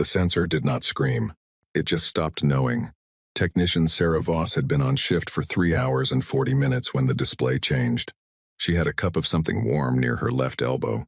The sensor did not scream. It just stopped knowing. Technician Sarah Voss had been on shift for 3 hours and 40 minutes when the display changed. She had a cup of something warm near her left elbow.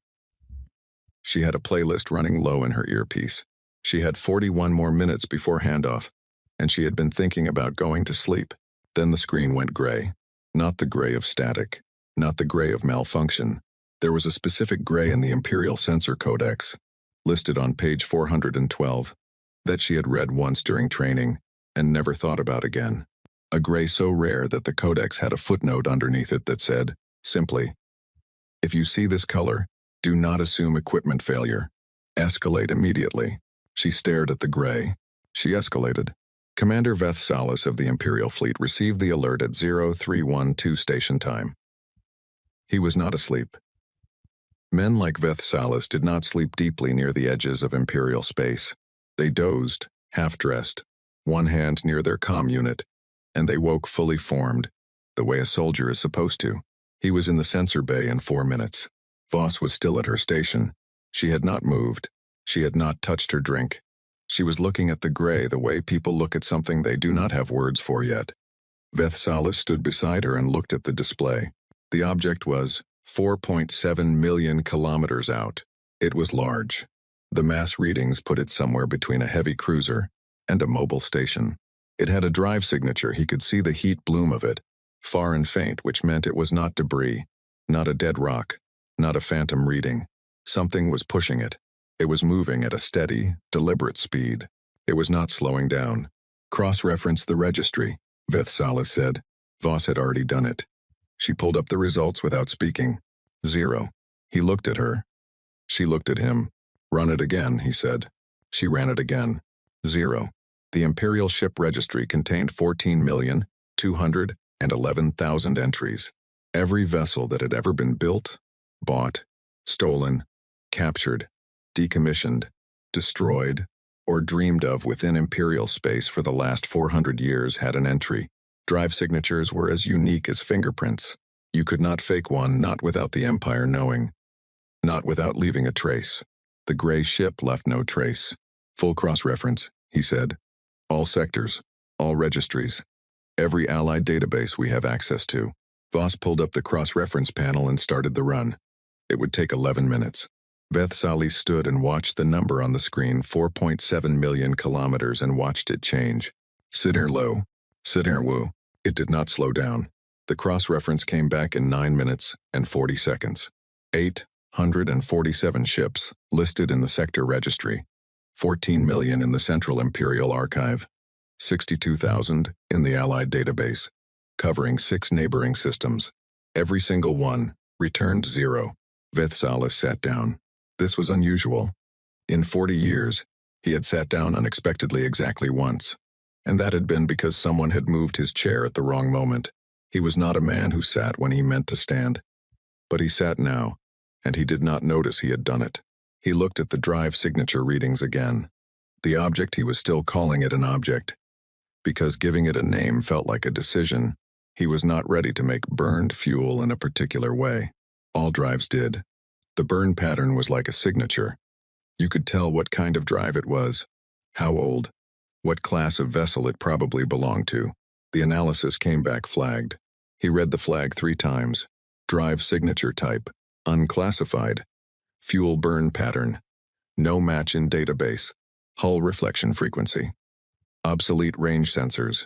She had a playlist running low in her earpiece. She had 41 more minutes before handoff, and she had been thinking about going to sleep. Then the screen went gray. Not the gray of static, not the gray of malfunction. There was a specific gray in the Imperial Sensor Codex, listed on page 412, that she had read once during training and never thought about again. A gray so rare that the codex had a footnote underneath it that said, simply, "If you see this color, do not assume equipment failure. Escalate immediately." She stared at the gray. She escalated. Commander Veth Salas of the Imperial Fleet received the alert at 0312 station time. He was not asleep. Men like Veth Salas did not sleep deeply near the edges of Imperial space. They dozed, half-dressed, one hand near their comm unit, and they woke fully formed, the way a soldier is supposed to. He was in the sensor bay in 4 minutes. Voss was still at her station. She had not moved. She had not touched her drink. She was looking at the gray the way people look at something they do not have words for yet. Veth Salas stood beside her and looked at the display. The object was 4.7 million kilometers out. It was large. The mass readings put it somewhere between a heavy cruiser and a mobile station. It had a drive signature. He could see the heat bloom of it, far and faint, which meant it was not debris, not a dead rock, not a phantom reading. Something was pushing it. It was moving at a steady, deliberate speed. It was not slowing down. Cross-reference the registry, Veth Salas said. Voss had already done it. She pulled up the results without speaking. 0. He looked at her. She looked at him. Run it again, he said. She ran it again. 0. The Imperial Ship Registry contained 14,211,000 entries. Every vessel that had ever been built, bought, stolen, captured, decommissioned, destroyed, or dreamed of within Imperial space for the last 400 years had an entry. Drive signatures were as unique as fingerprints. You could not fake one, not without the Empire knowing. Not without leaving a trace. The gray ship left no trace. Full cross-reference, he said. All sectors, all registries, every Allied database we have access to. Voss pulled up the cross-reference panel and started the run. It would take 11 minutes. Veth Salas stood and watched the number on the screen, 4.7 million kilometers, and watched it change. Sidar low. Sidar woo. It did not slow down. The cross-reference came back in 9 minutes and 40 seconds. 847 ships listed in the sector registry. 14 million in the Central Imperial Archive. 62,000 in the Allied database, covering 6 neighboring systems. Every single one returned 0. Veth Salas sat down. This was unusual. In 40 years, he had sat down unexpectedly exactly once, and that had been because someone had moved his chair at the wrong moment. He was not a man who sat when he meant to stand. But he sat now, and he did not notice he had done it. He looked at the drive signature readings again. The object, he was still calling it an object, because giving it a name felt like a decision. He was not ready to make burned fuel in a particular way. All drives did. The burn pattern was like a signature. You could tell what kind of drive it was, how old, what class of vessel it probably belonged to. The analysis came back flagged. He read the flag 3 times. Drive signature type, unclassified. Fuel burn pattern, no match in database. Hull reflection frequency. Obsolete range sensors,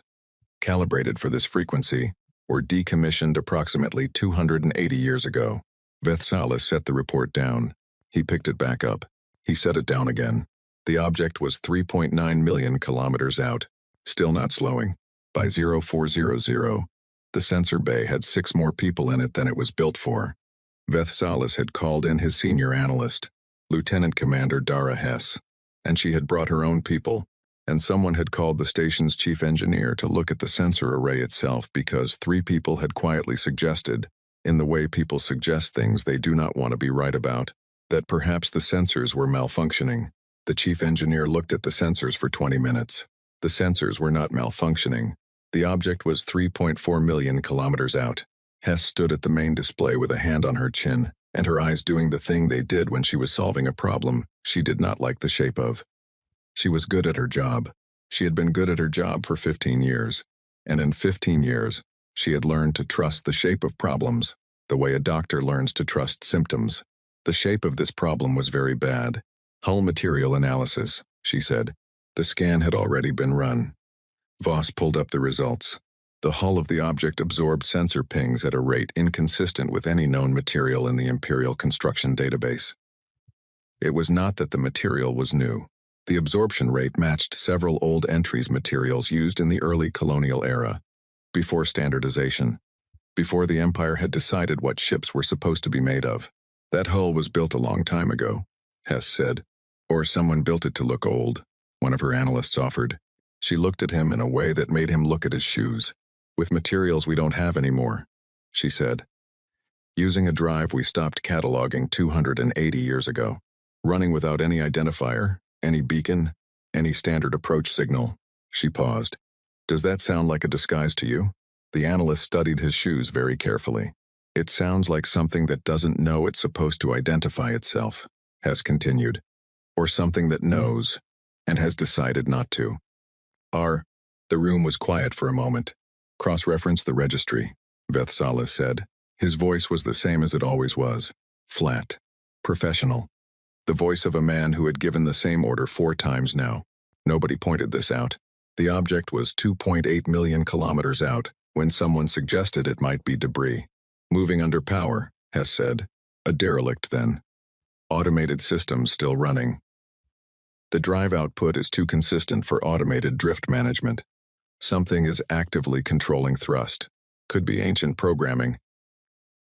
calibrated for this frequency, were decommissioned approximately 280 years ago. Veth Salas set the report down. He picked it back up. He set it down again. The object was 3.9 million kilometers out, still not slowing. By 0400, the sensor bay had 6 more people in it than it was built for. Veth Salas had called in his senior analyst, Lieutenant Commander Dara Hess, and she had brought her own people, and someone had called the station's chief engineer to look at the sensor array itself because 3 people had quietly suggested, in the way people suggest things they do not want to be right about, that perhaps the sensors were malfunctioning. The chief engineer looked at the sensors for 20 minutes. The sensors were not malfunctioning. The object was 3.4 million kilometers out. Hess stood at the main display with a hand on her chin, and her eyes doing the thing they did when she was solving a problem she did not like the shape of. She was good at her job. She had been good at her job for 15 years. And in 15 years, she had learned to trust the shape of problems, the way a doctor learns to trust symptoms. The shape of this problem was very bad. Hull material analysis, she said. The scan had already been run. Voss pulled up the results. The hull of the object absorbed sensor pings at a rate inconsistent with any known material in the Imperial construction database. It was not that the material was new. The absorption rate matched several old entries materials used in the early colonial era, before standardization, before the Empire had decided what ships were supposed to be made of. That hull was built a long time ago, Hess said. Or someone built it to look old, one of her analysts offered. She looked at him in a way that made him look at his shoes. With materials we don't have anymore, she said. Using a drive we stopped cataloging 280 years ago. Running without any identifier, any beacon, any standard approach signal. She paused. Does that sound like a disguise to you? The analyst studied his shoes very carefully. It sounds like something that doesn't know it's supposed to identify itself, Hess continued. Or something that knows, and has decided not to. The room was quiet for a moment. Cross-reference the registry, Vethsalis said. His voice was the same as it always was. Flat. Professional. The voice of a man who had given the same order 4 times now. Nobody pointed this out. The object was 2.8 million kilometers out when someone suggested it might be debris. Moving under power, Hess said. A derelict then. Automated systems still running. The drive output is too consistent for automated drift management. Something is actively controlling thrust. Could be ancient programming.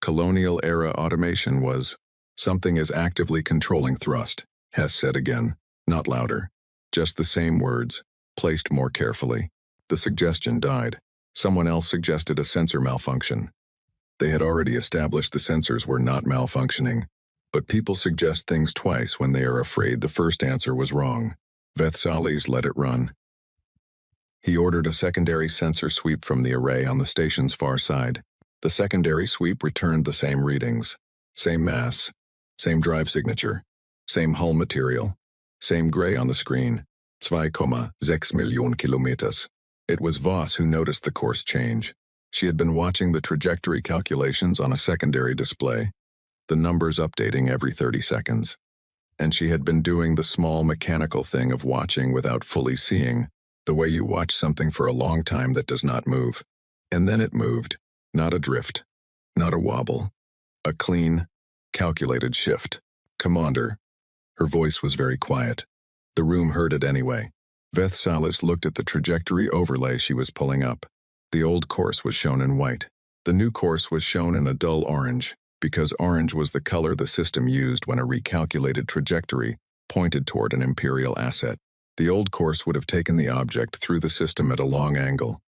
Colonial era automation was, something is actively controlling thrust, Hess said again, not louder. Just the same words, placed more carefully. The suggestion died. Someone else suggested a sensor malfunction. They had already established the sensors were not malfunctioning. But people suggest things twice when they are afraid the first answer was wrong. Vethsalis let it run. He ordered a secondary sensor sweep from the array on the station's far side. The secondary sweep returned the same readings. Same mass. Same drive signature. Same hull material. Same gray on the screen. 2,6 million kilometers. It was Voss who noticed the course change. She had been watching the trajectory calculations on a secondary display. The numbers updating every 30 seconds. And she had been doing the small mechanical thing of watching without fully seeing, the way you watch something for a long time that does not move. And then it moved, not a drift, not a wobble, a clean, calculated shift. Commander. Her voice was very quiet. The room heard it anyway. Vethsalis looked at the trajectory overlay she was pulling up. The old course was shown in white. The new course was shown in a dull orange, because orange was the color the system used when a recalculated trajectory pointed toward an Imperial asset. The old course would have taken the object through the system at a long angle,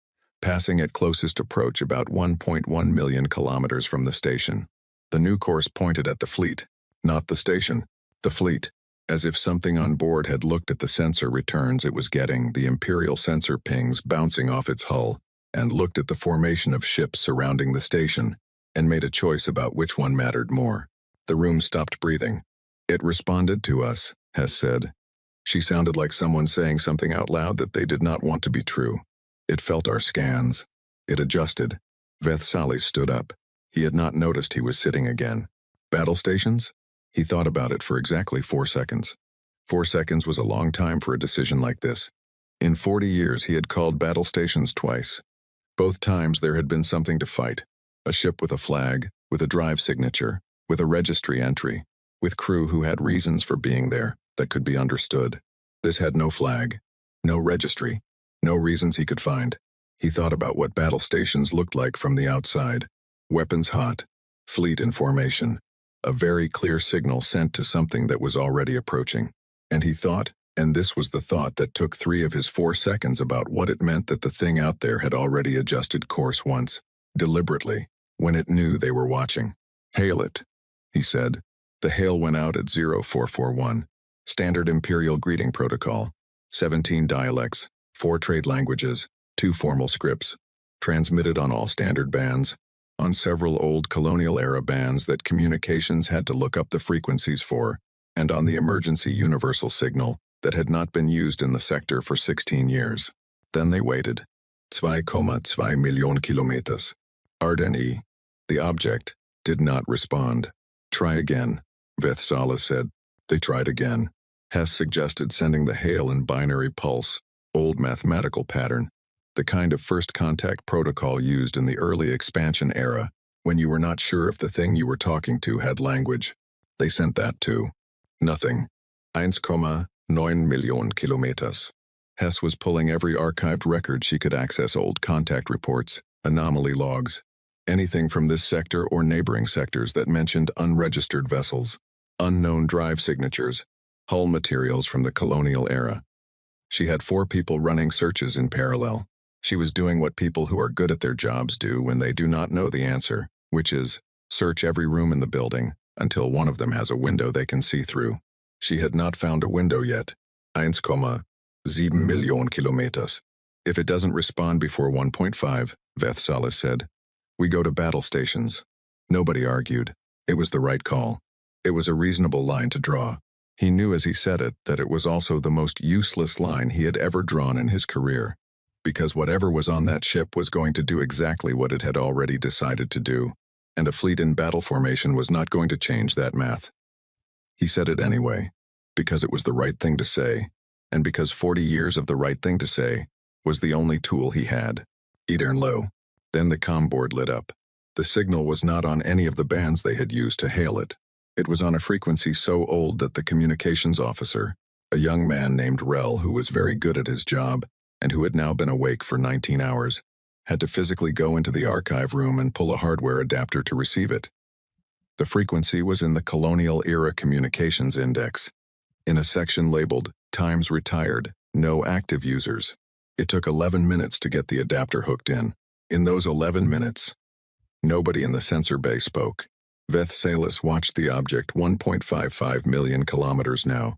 passing at closest approach about 1.1 million kilometers from the station. The new course pointed at the fleet, not the station, the fleet. As if something on board had looked at the sensor returns it was getting, the Imperial sensor pings bouncing off its hull, and looked at the formation of ships surrounding the station, and made a choice about which one mattered more. The room stopped breathing. It responded to us, Hess said. She sounded like someone saying something out loud that they did not want to be true. It felt our scans. It adjusted. Vethsalis stood up. He had not noticed he was sitting again. Battle stations? He thought about it for exactly 4 seconds. 4 seconds was a long time for a decision like this. In 40 years he had called battle stations twice. Both times there had been something to fight. A ship with a flag, with a drive signature, with a registry entry, with crew who had reasons for being there that could be understood. This had no flag, no registry, no reasons he could find. He thought about what battle stations looked like from the outside. Weapons hot, fleet in formation, a very clear signal sent to something that was already approaching. And he thought, and this was the thought that took 3 of his 4 seconds, about what it meant that the thing out there had already adjusted course once, deliberately, when it knew they were watching. Hail it, he said. The hail went out at 0441. Standard Imperial greeting protocol. 17 dialects, 4 trade languages, 2 formal scripts. Transmitted on all standard bands. On several old colonial-era bands that communications had to look up the frequencies for, and on the emergency universal signal, that had not been used in the sector for 16 years. Then they waited. 2,2 million kilometers. Ardeni, the object, did not respond. Try again, Vethsalis said. They tried again. Hess suggested sending the hail in binary pulse, old mathematical pattern, the kind of first contact protocol used in the early expansion era, when you were not sure if the thing you were talking to had language. They sent that too. Nothing. 1,9 million kilometers. Hess was pulling every archived record she could access, old contact reports, anomaly logs, anything from this sector or neighboring sectors that mentioned unregistered vessels, unknown drive signatures, hull materials from the colonial era. She had 4 people running searches in parallel. She was doing what people who are good at their jobs do when they do not know the answer, which is, search every room in the building until one of them has a window they can see through. She had not found a window yet. 1,7 million kilometers. If it doesn't respond before 1.5, Vethsalis said, we go to battle stations. Nobody argued. It was the right call. It was a reasonable line to draw. He knew as he said it that it was also the most useless line he had ever drawn in his career, because whatever was on that ship was going to do exactly what it had already decided to do, and a fleet in battle formation was not going to change that math. He said it anyway, because it was the right thing to say, and because 40 years of the right thing to say was the only tool he had. Low. Then the comm board lit up. The signal was not on any of the bands they had used to hail it. It was on a frequency so old that the communications officer, a young man named Rel who was very good at his job and who had now been awake for 19 hours, had to physically go into the archive room and pull a hardware adapter to receive it. The frequency was in the Colonial Era Communications Index, in a section labeled Times Retired, No Active Users. It took 11 minutes to get the adapter hooked in. In those 11 minutes, nobody in the sensor bay spoke. Vethsalis watched the object 1.55 million kilometers now,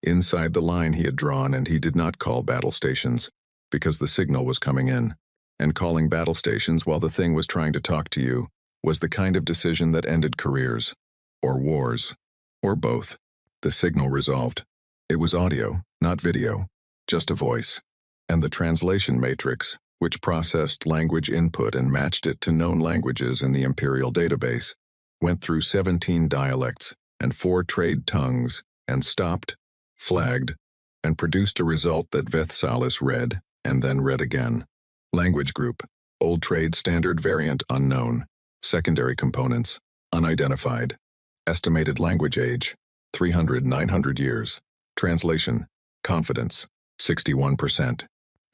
inside the line he had drawn, and he did not call battle stations, because the signal was coming in. And calling battle stations while the thing was trying to talk to you was the kind of decision that ended careers, or wars, or both. The signal resolved. It was audio, not video, just a voice. And the translation matrix, which processed language input and matched it to known languages in the Imperial database, went through 17 dialects and 4 trade tongues, and stopped, flagged, and produced a result that Vethsalis read, and then read again. Language group, old trade standard variant unknown, secondary components, unidentified, estimated language age, 300-900 years, translation, confidence, 61%.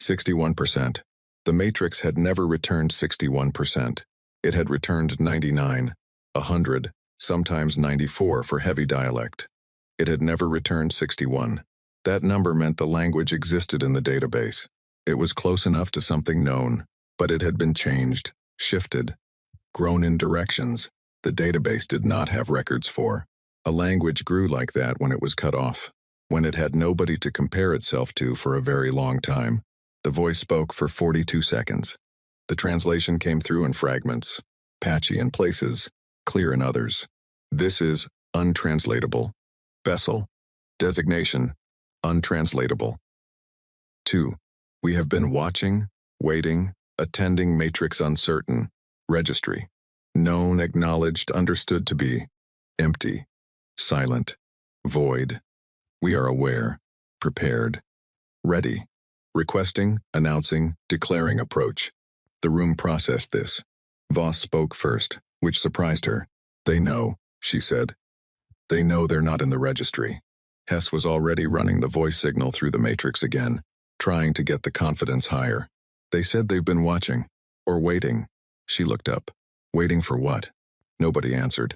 61%. The matrix had never returned 61%. It had returned 99, 100, sometimes 94 for heavy dialect. It had never returned 61. That number meant the language existed in the database. It was close enough to something known, but it had been changed, shifted, grown in directions the database did not have records for. A language grew like that when it was cut off, when it had nobody to compare itself to for a very long time. The voice spoke for 42 seconds. The translation came through in fragments, patchy in places, clear in others. This is untranslatable. Vessel. Designation. Untranslatable. 2. We have been watching, waiting, attending matrix uncertain. Registry. Known, acknowledged, understood to be. Empty. Silent. Void. We are aware. Prepared. Ready. Requesting, announcing, declaring approach. The room processed this. Voss spoke first, which surprised her. They know, she said. They know they're not in the registry. Hess was already running the voice signal through the matrix again, trying to get the confidence higher. They said they've been watching, or waiting. She looked up. Waiting for what? Nobody answered.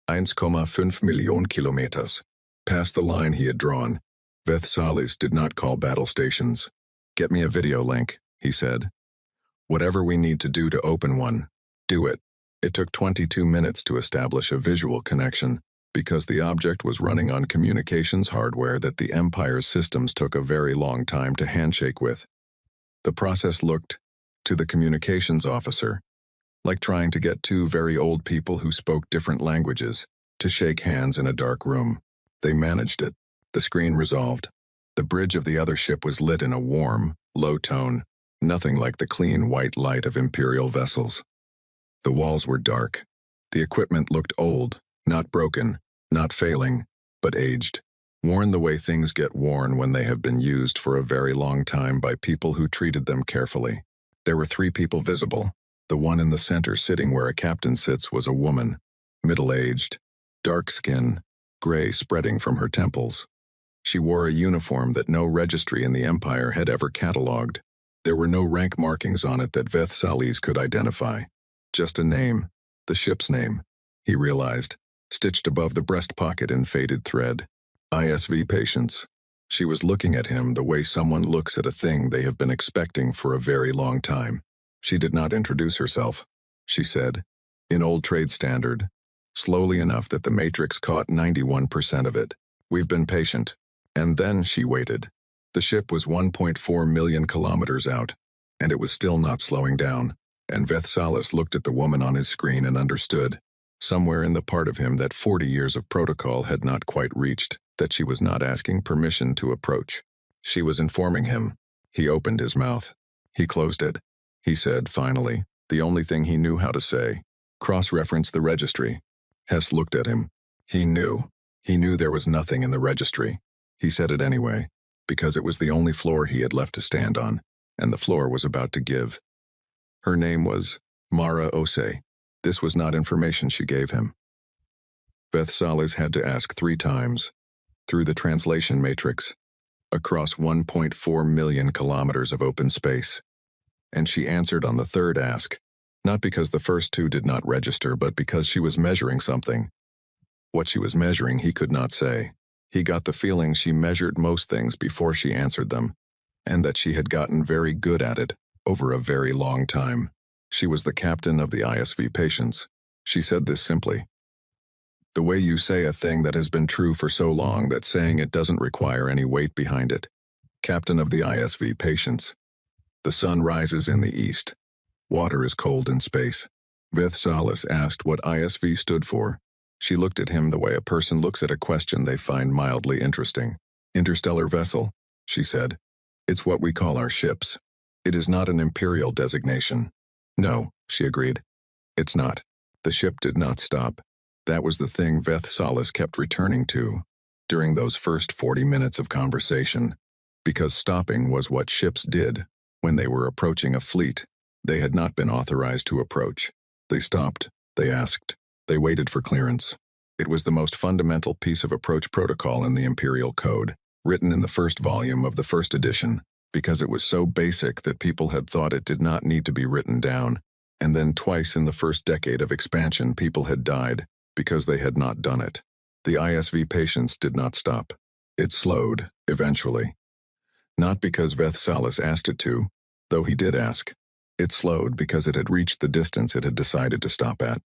1,5 million kilometers. Past the line he had drawn. Vethsalis did not call battle stations. Get me a video link, he said. Whatever we need to do to open one, do it. It took 22 minutes to establish a visual connection, because the object was running on communications hardware that the Empire's systems took a very long time to handshake with. The process looked, to the communications officer, like trying to get 2 very old people who spoke different languages to shake hands in a dark room. They managed it. The screen resolved. The bridge of the other ship was lit in a warm, low tone, nothing like the clean white light of Imperial vessels. The walls were dark. The equipment looked old, not broken, not failing, but aged, worn the way things get worn when they have been used for a very long time by people who treated them carefully. There were 3 people visible. The one in the center sitting where a captain sits was a woman, middle-aged, dark skin, gray spreading from her temples. She wore a uniform that no registry in the Empire had ever catalogued. There were no rank markings on it that Vethsalis could identify. Just a name, the ship's name, he realized, stitched above the breast pocket in faded thread. ISV Patience. She was looking at him the way someone looks at a thing they have been expecting for a very long time. She did not introduce herself. She said, in old trade standard, slowly enough that the Matrix caught 91% of it. We've been patient. And then she waited. The ship was 1.4 million kilometers out, and it was still not slowing down, and Vethsalis looked at the woman on his screen and understood, somewhere in the part of him that 40 years of protocol had not quite reached, that she was not asking permission to approach. She was informing him. He opened his mouth. He closed it. He said, finally, the only thing he knew how to say, cross-reference the registry. Hess looked at him. He knew. He knew there was nothing in the registry. He said it anyway, because it was the only floor he had left to stand on, and the floor was about to give. Her name was Mara Ose. This was not information she gave him. Vethsalis had to ask 3 times, through the translation matrix, across 1.4 million kilometers of open space. And she answered on the 3rd ask, not because the first 2 did not register, but because she was measuring something. What she was measuring he could not say. He got the feeling she measured most things before she answered them, and that she had gotten very good at it over a very long time. She was the captain of the ISV Patience. She said this simply. The way you say a thing that has been true for so long that saying it doesn't require any weight behind it. Captain of the ISV Patience. The sun rises in the east. Water is cold in space. Vethsalis asked what ISV stood for. She looked at him the way a person looks at a question they find mildly interesting. Interstellar vessel, she said. It's what we call our ships. It is not an imperial designation. No, she agreed. It's not. The ship did not stop. That was the thing Vethsalis kept returning to during those first 40 minutes of conversation, because stopping was what ships did when they were approaching a fleet they had not been authorized to approach. They stopped, they asked, they waited for clearance. It was the most fundamental piece of approach protocol in the Imperial Code, written in the first volume of the first edition, because it was so basic that people had thought it did not need to be written down, and then twice in the first decade of expansion people had died because they had not done it. The ISV Patience did not stop. It slowed, eventually. Not because Vethsalis asked it to, though he did ask. It slowed because it had reached the distance it had decided to stop at,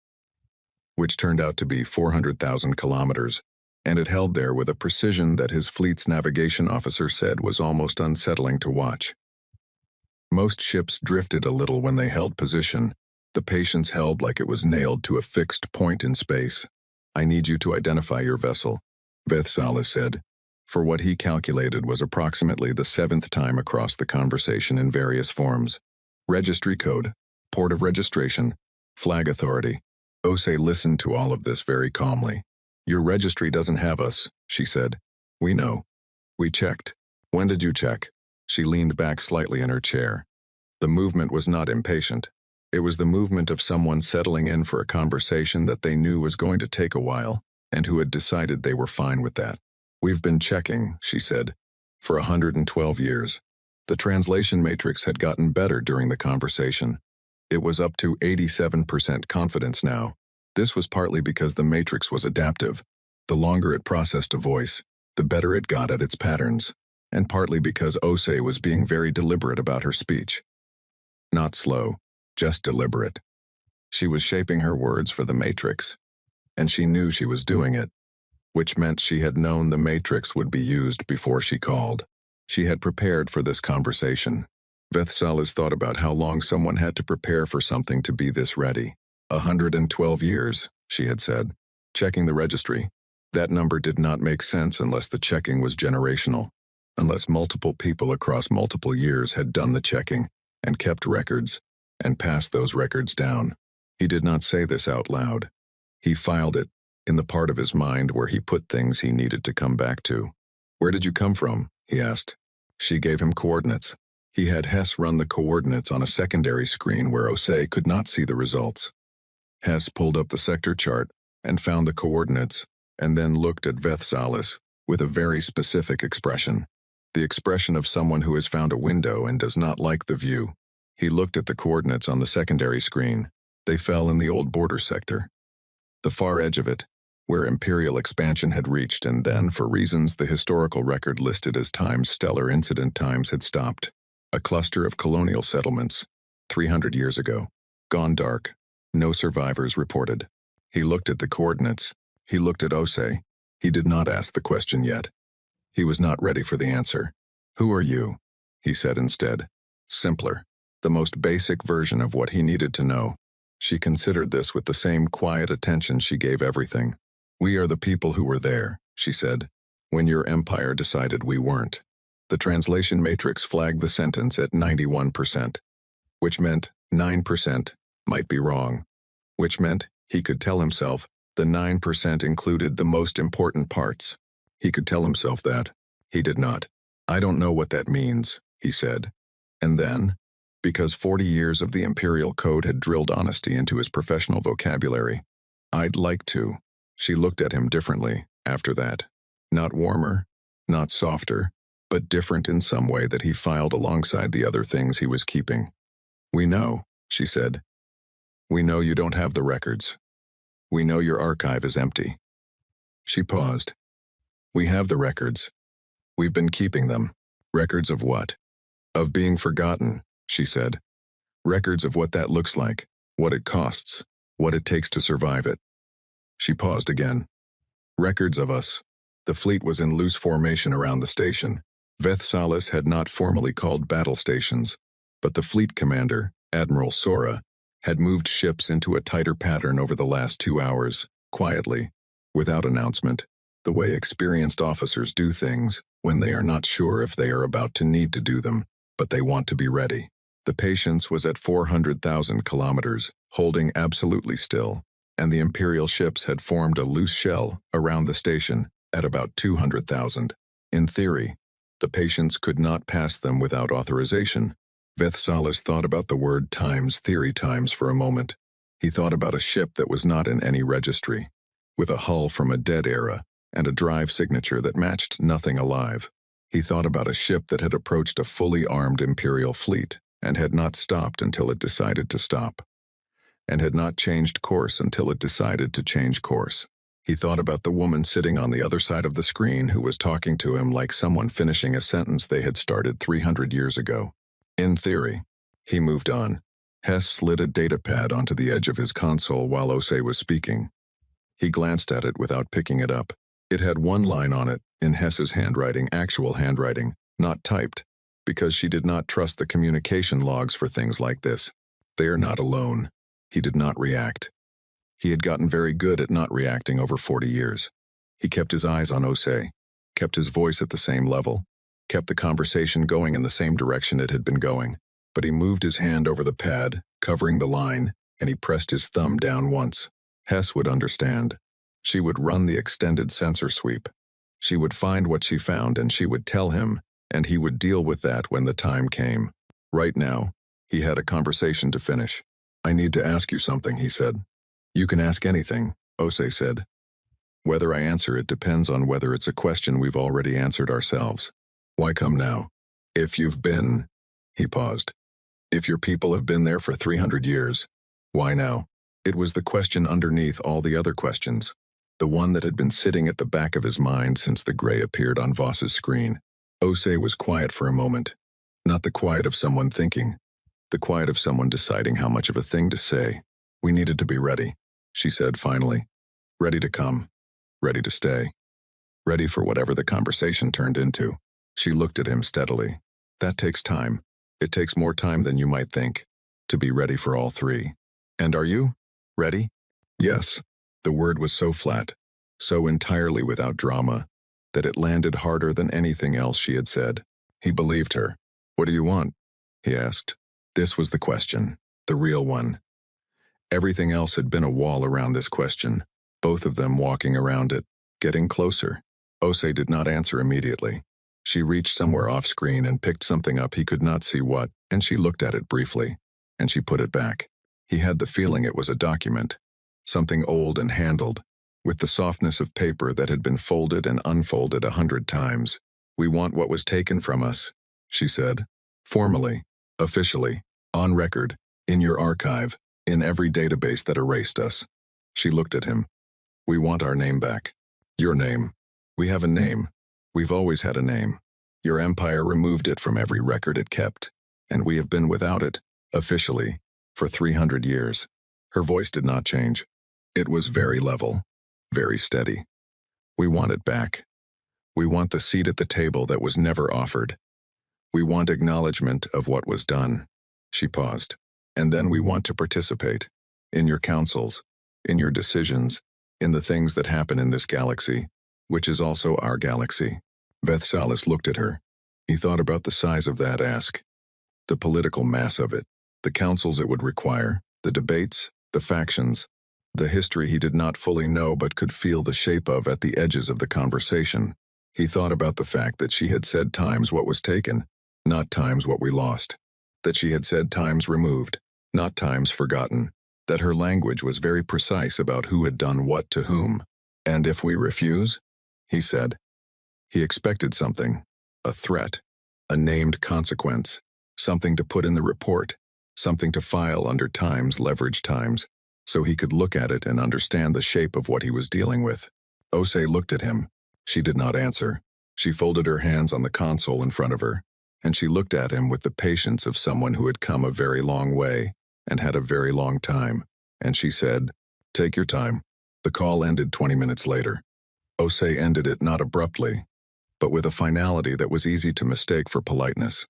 which turned out to be 400,000 kilometers, and it held there with a precision that his fleet's navigation officer said was almost unsettling to watch. Most ships drifted a little when they held position. The Patience held like it was nailed to a fixed point in space. I need you to identify your vessel, Vethsalis said, for what he calculated was approximately the 7th time across the conversation in various forms. Registry code, port of registration, flag authority. Ose listened to all of this very calmly. Your registry doesn't have us, she said. We know. We checked. When did you check? She leaned back slightly in her chair. The movement was not impatient. It was the movement of someone settling in for a conversation that they knew was going to take a while, and who had decided they were fine with that. We've been checking, she said, for 112 years. The translation matrix had gotten better during the conversation. It was up to 87% confidence now. This was partly because the matrix was adaptive. The longer it processed a voice, the better it got at its patterns, and partly because Ose was being very deliberate about her speech. Not slow, just deliberate. She was shaping her words for the matrix, and she knew she was doing it, which meant she had known the matrix would be used before she called. She had prepared for this conversation. Vethsalis thought about how long someone had to prepare for something to be this ready. 112 years, she had said. Checking the registry. That number did not make sense unless the checking was generational. unless multiple people across multiple years had done the checking and kept records and passed those records down. He did not say this out loud. He filed it in the part of his mind where he put things he needed to come back to. "Where did you come from?" he asked. She gave him coordinates. He had Hess run the coordinates on a secondary screen where Osei could not see the results. Hess pulled up the sector chart and found the coordinates, and then looked at Vethsalis with a very specific expression. The expression of someone who has found a window and does not like the view. He looked at the coordinates on the secondary screen. They fell in the old border sector, the far edge of it, where imperial expansion had reached, and then, for reasons the historical record listed as times stellar incident times, had stopped. A cluster of colonial settlements, 300 years ago, gone dark, no survivors reported. He looked at the coordinates. He looked at Osei. He did not ask the question yet. He was not ready for the answer. "Who are you?" he said instead. Simpler, the most basic version of what he needed to know. She considered this with the same quiet attention she gave everything. "We are the people who were there," she said, "when your empire decided we weren't." The translation matrix flagged the sentence at 91%, which meant 9% might be wrong, which meant, he could tell himself, the 9% included the most important parts. He could tell himself that. He did not. "I don't know what that means," he said. And then, because 40 years of the Imperial Code had drilled honesty into his professional vocabulary, "I'd like to." She looked at him differently after that. Not warmer, not softer, but different in some way that he filed alongside the other things he was keeping. "We know," she said. "We know you don't have the records. We know your archive is empty." She paused. "We have the records. We've been keeping them." "Records of what?" "Of being forgotten," she said. "Records of what that looks like, what it costs, what it takes to survive it." She paused again. "Records of us." The fleet was in loose formation around the station. Vethsalis had not formally called battle stations, but the fleet commander, Admiral Sora, had moved ships into a tighter pattern over the last 2 hours, quietly, without announcement, the way experienced officers do things when they are not sure if they are about to need to do them, but they want to be ready. The Patience was at 400,000 kilometers, holding absolutely still, and the Imperial ships had formed a loose shell around the station at about 200,000. In theory, the Patience could not pass them without authorization. Vethsalis thought about the word times theory times for a moment. He thought about a ship that was not in any registry, with a hull from a dead era and a drive signature that matched nothing alive. He thought about a ship that had approached a fully armed Imperial fleet and had not stopped until it decided to stop, and had not changed course until it decided to change course. He thought about the woman sitting on the other side of the screen who was talking to him like someone finishing a sentence they had started 300 years ago. In theory. He moved on. Hess slid a datapad onto the edge of his console while Osei was speaking. He glanced at it without picking it up. It had one line on it, in Hess's handwriting, actual handwriting, not typed, because she did not trust the communication logs for things like this. "They are not alone." He did not react. He had gotten very good at not reacting over 40 years. He kept his eyes on Osei, kept his voice at the same level, kept the conversation going in the same direction it had been going, but he moved his hand over the pad, covering the line, and he pressed his thumb down once. Hess would understand. She would run the extended sensor sweep. She would find what she found and she would tell him, and he would deal with that when the time came. Right now, he had a conversation to finish. "I need to ask you something," he said. "You can ask anything," Osei said. "Whether I answer it depends on whether it's a question we've already answered ourselves. Why come now? If you've been..." He paused. "If your people have been there for 300 years, why now?" It was the question underneath all the other questions, the one that had been sitting at the back of his mind since the gray appeared on Voss's screen. Osei was quiet for a moment. Not the quiet of someone thinking, the quiet of someone deciding how much of a thing to say. "We needed to be ready," she said finally. "Ready to come. Ready to stay. Ready for whatever the conversation turned into." She looked at him steadily. "That takes time. It takes more time than you might think, to be ready for all three. And are you? Ready?" "Yes." The word was so flat, so entirely without drama, that it landed harder than anything else she had said. He believed her. "What do you want?" he asked. This was the question, the real one. Everything else had been a wall around this question, both of them walking around it, getting closer. Osei did not answer immediately. She reached somewhere off-screen and picked something up, he could not see what, and she looked at it briefly, and she put it back. He had the feeling it was a document, something old and handled, with the softness of paper that had been folded and unfolded 100 times. "We want what was taken from us," she said. "Formally, officially, on record, in your archive, in every database that erased us." She looked at him. "We want our name back. Your name. We have a name. We've always had a name. Your empire removed it from every record it kept, and we have been without it, officially, for 300 years. Her voice did not change. It was very level, very steady. "We want it back. We want the seat at the table that was never offered. We want acknowledgement of what was done." She paused. "And then we want to participate. In your councils, in your decisions, in the things that happen in this galaxy, which is also our galaxy." Vethsalis looked at her. He thought about the size of that ask, the political mass of it, the councils it would require, the debates, the factions, the history he did not fully know but could feel the shape of at the edges of the conversation. He thought about the fact that she had said times what was taken, not times what we lost. That she had said times removed, not times forgotten. That her language was very precise about who had done what to whom. "And if we refuse?" he said. He expected something, a threat, a named consequence, something to put in the report, something to file under Times, leverage Times, so he could look at it and understand the shape of what he was dealing with. Osei looked at him. She did not answer. She folded her hands on the console in front of her, and she looked at him with the patience of someone who had come a very long way and had a very long time, and she said, "Take your time." The call ended 20 minutes later. Osei ended it not abruptly, but with a finality that was easy to mistake for politeness.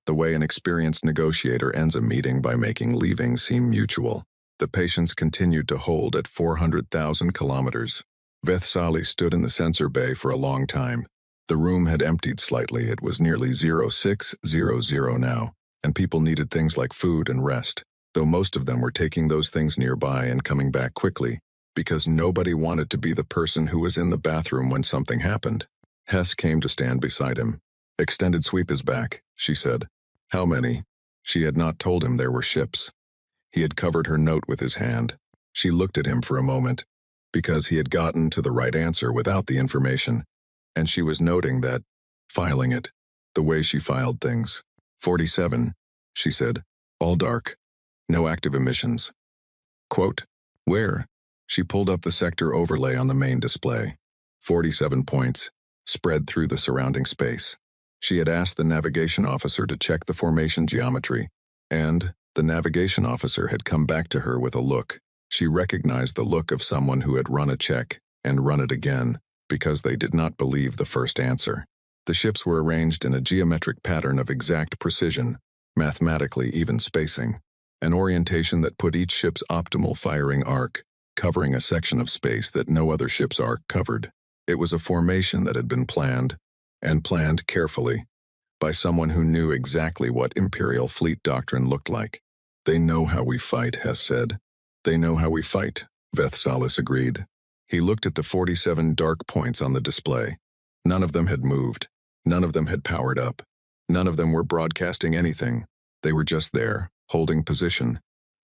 The way an experienced negotiator ends a meeting by making leaving seem mutual. The patience continued to hold at 400,000 kilometers. Vethsalis stood in the sensor bay for a long time. The room had emptied slightly. It was nearly 0600 now, and people needed things like food and rest, though most of them were taking those things nearby and coming back quickly, because nobody wanted to be the person who was in the bathroom when something happened. Hess came to stand beside him. "Extended sweep is back," she said. "How many?" She had not told him there were ships. He had covered her note with his hand. She looked at him for a moment, because he had gotten to the right answer without the information, and she was noting that, filing it, the way she filed things. 47, she said, all dark, no active emissions. Quote, "Where?" She pulled up the sector overlay on the main display. 47 points, spread through the surrounding space. She had asked the navigation officer to check the formation geometry, and the navigation officer had come back to her with a look. She recognized the look of someone who had run a check and run it again, because they did not believe the first answer. The ships were arranged in a geometric pattern of exact precision, mathematically even spacing, an orientation that put each ship's optimal firing arc, covering a section of space that no other ship's arc covered. It was a formation that had been planned, and planned carefully, by someone who knew exactly what Imperial Fleet doctrine looked like. "They know how we fight," Hess said. "They know how we fight," Vethsalis agreed. He looked at the 47 dark points on the display. None of them had moved. None of them had powered up. None of them were broadcasting anything. They were just there, holding position,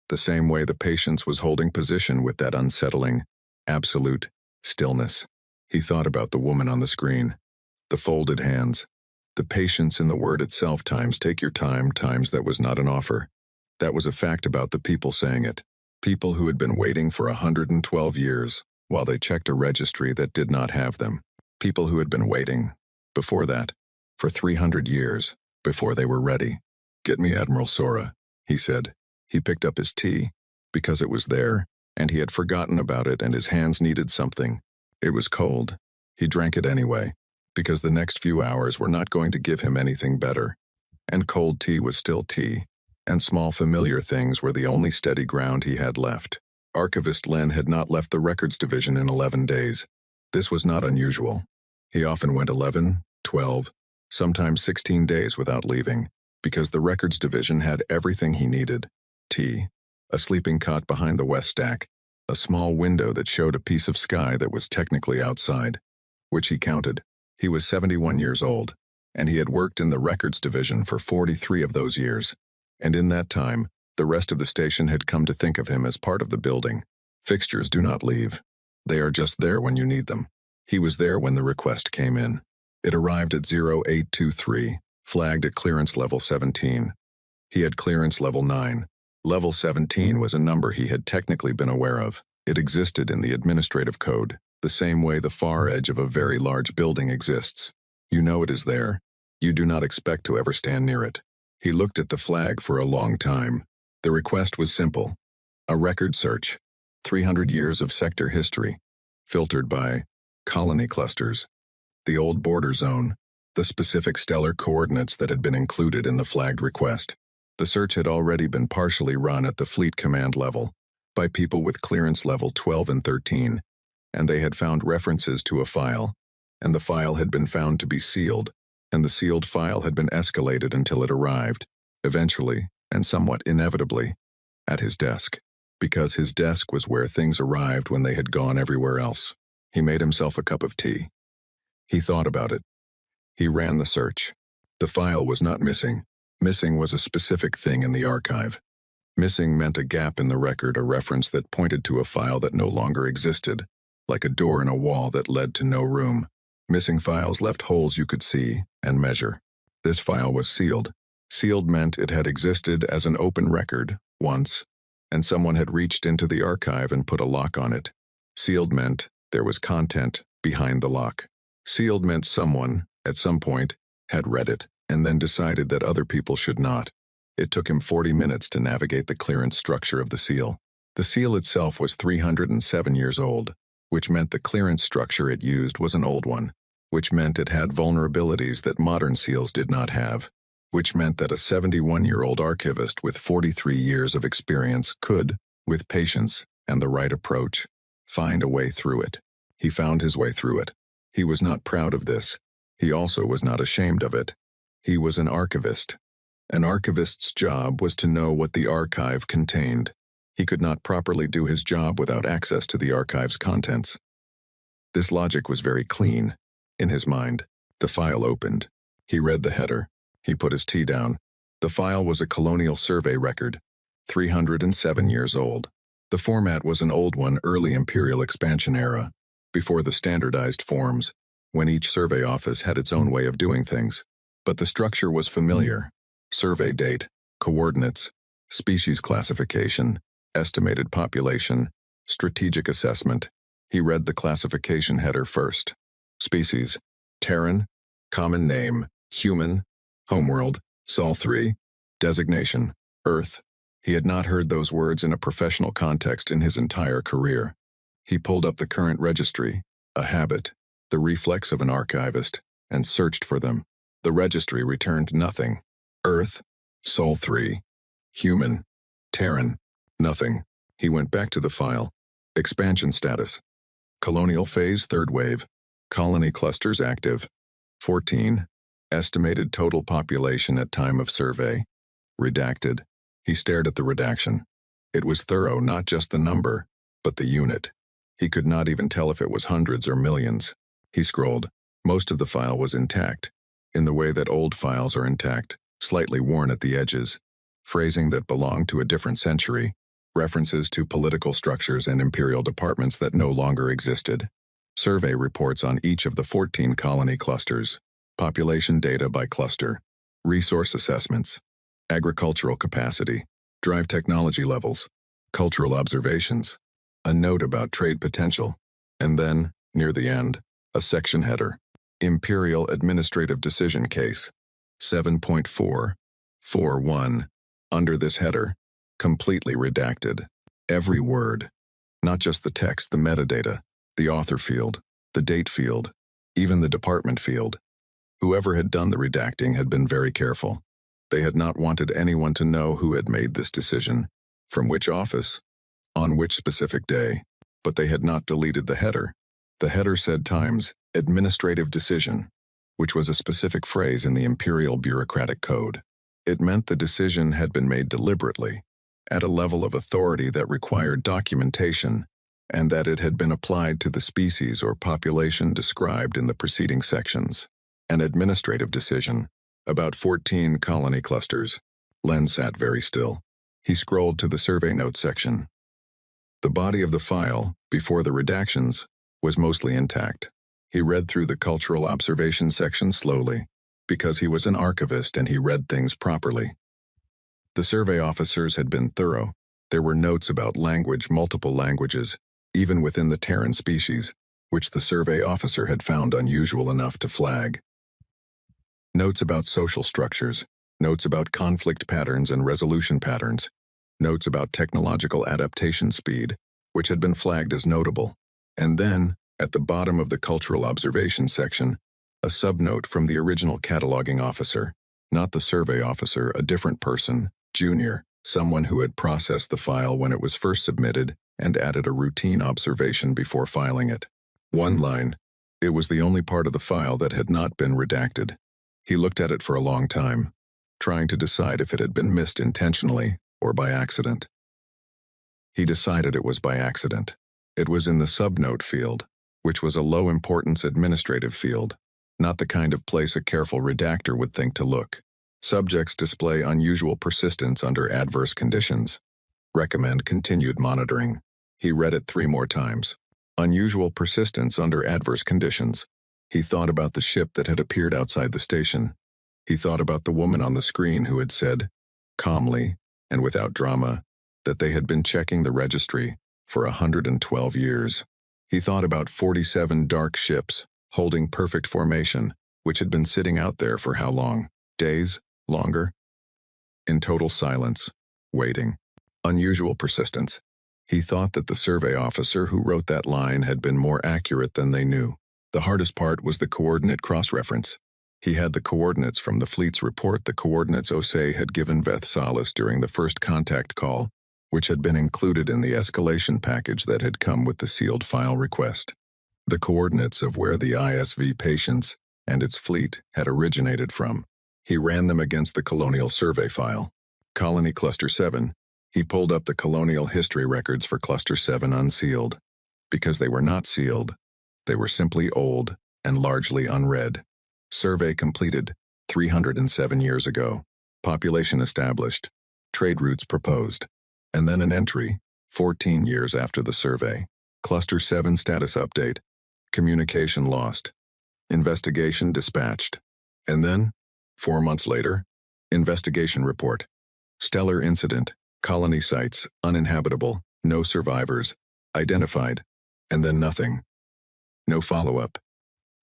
the same way the patience was holding position with that unsettling, absolute stillness. He thought about the woman on the screen, the folded hands, the patience in the word itself times take your time times that was not an offer. That was a fact about the people saying it. People who had been waiting for 112 years while they checked a registry that did not have them. People who had been waiting, before that, for 300 years, before they were ready. "Get me Admiral Sora," he said. He picked up his tea, because it was there, and he had forgotten about it and his hands needed something. It was cold. He drank it anyway, because the next few hours were not going to give him anything better. And cold tea was still tea, and small familiar things were the only steady ground he had left. Archivist Len had not left the records division in 11 days. This was not unusual. He often went 11, 12, sometimes 16 days without leaving, because the records division had everything he needed. A sleeping cot behind the west stack, a small window that showed a piece of sky that was technically outside, which he counted. He was 71 years old, and he had worked in the records division for 43 of those years. And in that time, the rest of the station had come to think of him as part of the building. Fixtures do not leave. They are just there when you need them. He was there when the request came in. It arrived at 0823, flagged at clearance level 17. He had clearance level 9. Level 17 was a number he had technically been aware of. It existed in the administrative code, the same way the far edge of a very large building exists. You know it is there. You do not expect to ever stand near it. He looked at the flag for a long time. The request was simple. A record search. 300 years of sector history. Filtered by colony clusters. The old border zone. The specific stellar coordinates that had been included in the flagged request. The search had already been partially run at the fleet command level by people with clearance level 12 and 13, and they had found references to a file, and the file had been found to be sealed, and the sealed file had been escalated until it arrived, eventually, and somewhat inevitably, at his desk, because his desk was where things arrived when they had gone everywhere else. He made himself a cup of tea. He thought about it. He ran the search. The file was not missing. Missing was a specific thing in the archive. Missing meant a gap in the record, a reference that pointed to a file that no longer existed, like a door in a wall that led to no room. Missing files left holes you could see and measure. This file was sealed. Sealed meant it had existed as an open record, once, and someone had reached into the archive and put a lock on it. Sealed meant there was content behind the lock. Sealed meant someone, at some point, had read it, and then decided that other people should not. It took him 40 minutes to navigate the clearance structure of the seal. The seal itself was 307 years old, which meant the clearance structure it used was an old one, which meant it had vulnerabilities that modern seals did not have, which meant that a 71-year-old archivist with 43 years of experience could, with patience and the right approach, find a way through it. He found his way through it. He was not proud of this. He also was not ashamed of it. He was an archivist. An archivist's job was to know what the archive contained. He could not properly do his job without access to the archive's contents. This logic was very clean. In his mind, the file opened. He read the header. He put his tea down. The file was a colonial survey record, 307 years old. The format was an old one, early imperial expansion era, before the standardized forms, when each survey office had its own way of doing things. But the structure was familiar. Survey date, coordinates, species classification, estimated population, strategic assessment. He read the classification header first. Species, Terran, common name, human, homeworld, Sol 3, designation, Earth. He had not heard those words in a professional context in his entire career. He pulled up the current registry, a habit, the reflex of an archivist, and searched for them. The registry returned nothing. Earth, Sol 3, human, Terran, nothing. He went back to the file. Expansion status. Colonial phase, third wave. Colony clusters active. 14. Estimated total population at time of survey. Redacted. He stared at the redaction. It was thorough, not just the number, but the unit. He could not even tell if it was hundreds or millions. He scrolled. Most of the file was intact, in the way that old files are intact, slightly worn at the edges. Phrasing that belonged to a different century. References to political structures and imperial departments that no longer existed. Survey reports on each of the 14 colony clusters. Population data by cluster. Resource assessments. Agricultural capacity. Drive technology levels. Cultural observations. A note about trade potential. And then, near the end, a section header. Imperial Administrative Decision Case. 7.4.4.1. Under this header, completely redacted. Every word. Not just the text, the metadata, the author field, the date field, even the department field. Whoever had done the redacting had been very careful. They had not wanted anyone to know who had made this decision, from which office, on which specific day, but they had not deleted the header. The header said times, Administrative decision, which was a specific phrase in the imperial bureaucratic code. It meant the decision had been made deliberately, at a level of authority that required documentation, and that it had been applied to the species or population described in the preceding sections. An administrative decision, about 14 colony clusters. Len sat very still. He scrolled to the survey notes section. The body of the file, before the redactions, was mostly intact. He read through the cultural observation section slowly, because he was an archivist and he read things properly. The survey officers had been thorough. There were notes about language, multiple languages, even within the Terran species, which the survey officer had found unusual enough to flag. Notes about social structures, notes about conflict patterns and resolution patterns, notes about technological adaptation speed, which had been flagged as notable. And then, at the bottom of the cultural observation section, a subnote from the original cataloging officer, not the survey officer, a different person, junior, someone who had processed the file when it was first submitted and added a routine observation before filing it. One line. It was the only part of the file that had not been redacted. He looked at it for a long time, trying to decide if it had been missed intentionally or by accident. He decided it was by accident. It was in the subnote field, which was a low-importance administrative field, not the kind of place a careful redactor would think to look. Subjects display unusual persistence under adverse conditions. Recommend continued monitoring. He read it 3 more times. Unusual persistence under adverse conditions. He thought about the ship that had appeared outside the station. He thought about the woman on the screen who had said, calmly and without drama, that they had been checking the registry for 112 years. He thought about 47 dark ships, holding perfect formation, which had been sitting out there for how long? Days? Longer? In total silence, waiting. Unusual persistence. He thought that the survey officer who wrote that line had been more accurate than they knew. The hardest part was the coordinate cross-reference. He had the coordinates from the fleet's report, the coordinates Osei had given Vethsalis during the first contact call, which had been included in the escalation package that had come with the sealed file request. The coordinates of where the ISV Patience and its fleet had originated from. He ran them against the colonial survey file. Colony Cluster 7. He pulled up the colonial history records for Cluster 7 unsealed. Because they were not sealed, they were simply old and largely unread. Survey completed 307 years ago. Population established. Trade routes proposed. And then an entry, 14 years after the survey. Cluster 7 status update. Communication lost. Investigation dispatched. And then, 4 months later, investigation report. Stellar incident. Colony sites, uninhabitable, no survivors, identified, and then nothing. No follow-up.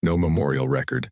No memorial record.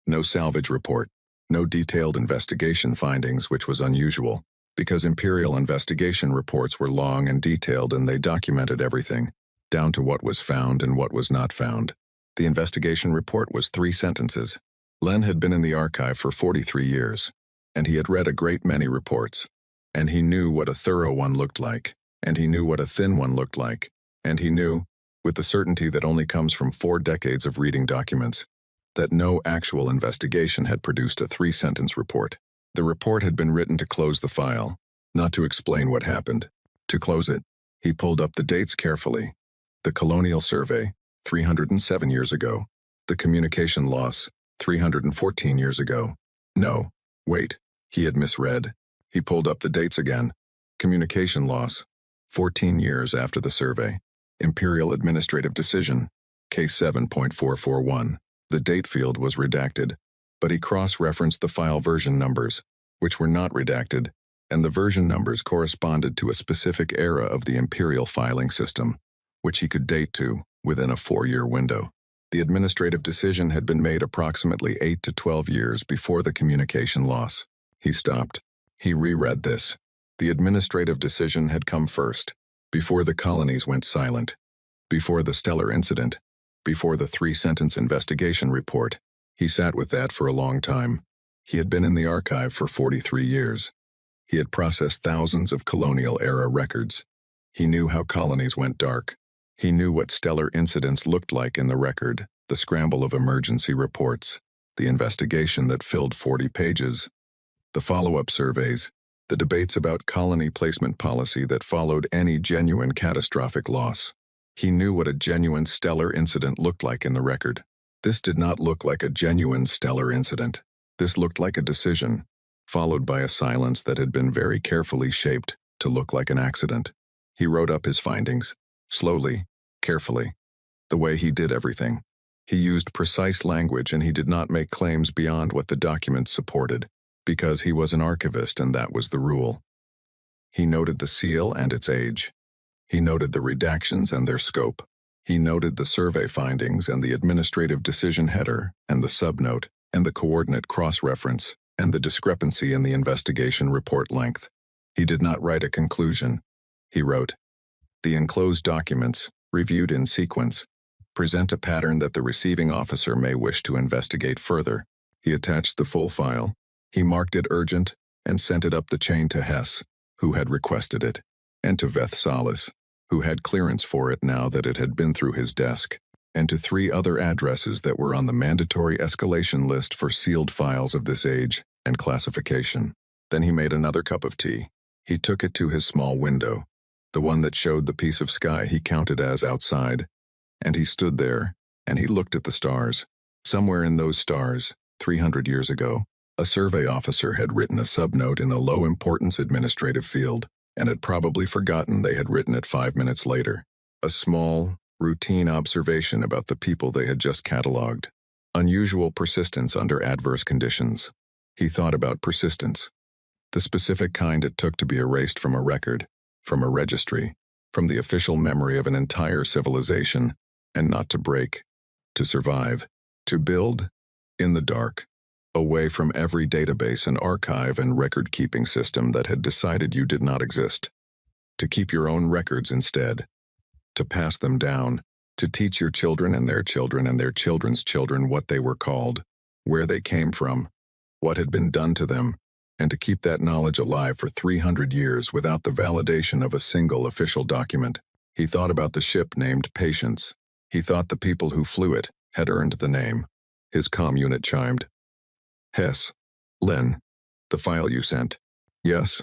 No salvage report. No detailed investigation findings, which was unusual, because Imperial investigation reports were long and detailed and they documented everything, down to what was found and what was not found. The investigation report was 3 sentences. Len had been in the archive for 43 years, and he had read a great many reports. And he knew what a thorough one looked like, and he knew what a thin one looked like, and he knew, with the certainty that only comes from 4 decades of reading documents, that no actual investigation had produced a 3-sentence report. The report had been written to close the file, not to explain what happened. To close it, he pulled up the dates carefully. The colonial survey, 307 years ago. The communication loss, 314 years ago. No, wait, he had misread. He pulled up the dates again. Communication loss, 14 years after the survey. Imperial Administrative Decision, Case 7.441. The date field was redacted, but he cross-referenced the file version numbers, which were not redacted, and the version numbers corresponded to a specific era of the Imperial filing system, which he could date to within a 4-year window. The administrative decision had been made approximately 8 to 12 years before the communication loss. He stopped. He reread this. The administrative decision had come first, before the colonies went silent, before the stellar incident, before the 3-sentence investigation report. He sat with that for a long time. He had been in the archive for 43 years. He had processed thousands of colonial-era records. He knew how colonies went dark. He knew what stellar incidents looked like in the record, the scramble of emergency reports, the investigation that filled 40 pages, the follow-up surveys, the debates about colony placement policy that followed any genuine catastrophic loss. He knew what a genuine stellar incident looked like in the record. This did not look like a genuine stellar incident. This looked like a decision, followed by a silence that had been very carefully shaped to look like an accident. He wrote up his findings, slowly, carefully, the way he did everything. He used precise language and he did not make claims beyond what the documents supported, because he was an archivist and that was the rule. He noted the seal and its age. He noted the redactions and their scope. He noted the survey findings and the administrative decision header and the subnote and the coordinate cross-reference and the discrepancy in the investigation report length. He did not write a conclusion. He wrote, "The enclosed documents, reviewed in sequence, present a pattern that the receiving officer may wish to investigate further." He attached the full file. He marked it urgent and sent it up the chain to Hess, who had requested it, and to Vethsalis, who had clearance for it now that it had been through his desk, and to 3 other addresses that were on the mandatory escalation list for sealed files of this age and classification. Then he made another cup of tea. He took it to his small window, the one that showed the piece of sky he counted as outside, and he stood there, and he looked at the stars. Somewhere in those stars, 300 years ago, a survey officer had written a subnote in a low-importance administrative field, and had probably forgotten they had written it 5 minutes later. A small, routine observation about the people they had just catalogued. Unusual persistence under adverse conditions. He thought about persistence. The specific kind it took to be erased from a record, from a registry, from the official memory of an entire civilization, and not to break, to survive, to build, in the dark, away from every database and archive and record-keeping system that had decided you did not exist. To keep your own records instead. To pass them down. To teach your children and their children's children what they were called, where they came from, what had been done to them, and to keep that knowledge alive for 300 years without the validation of a single official document. He thought about the ship named Patience. He thought the people who flew it had earned the name. His comm unit chimed. "Hess. Len. The file you sent. Yes.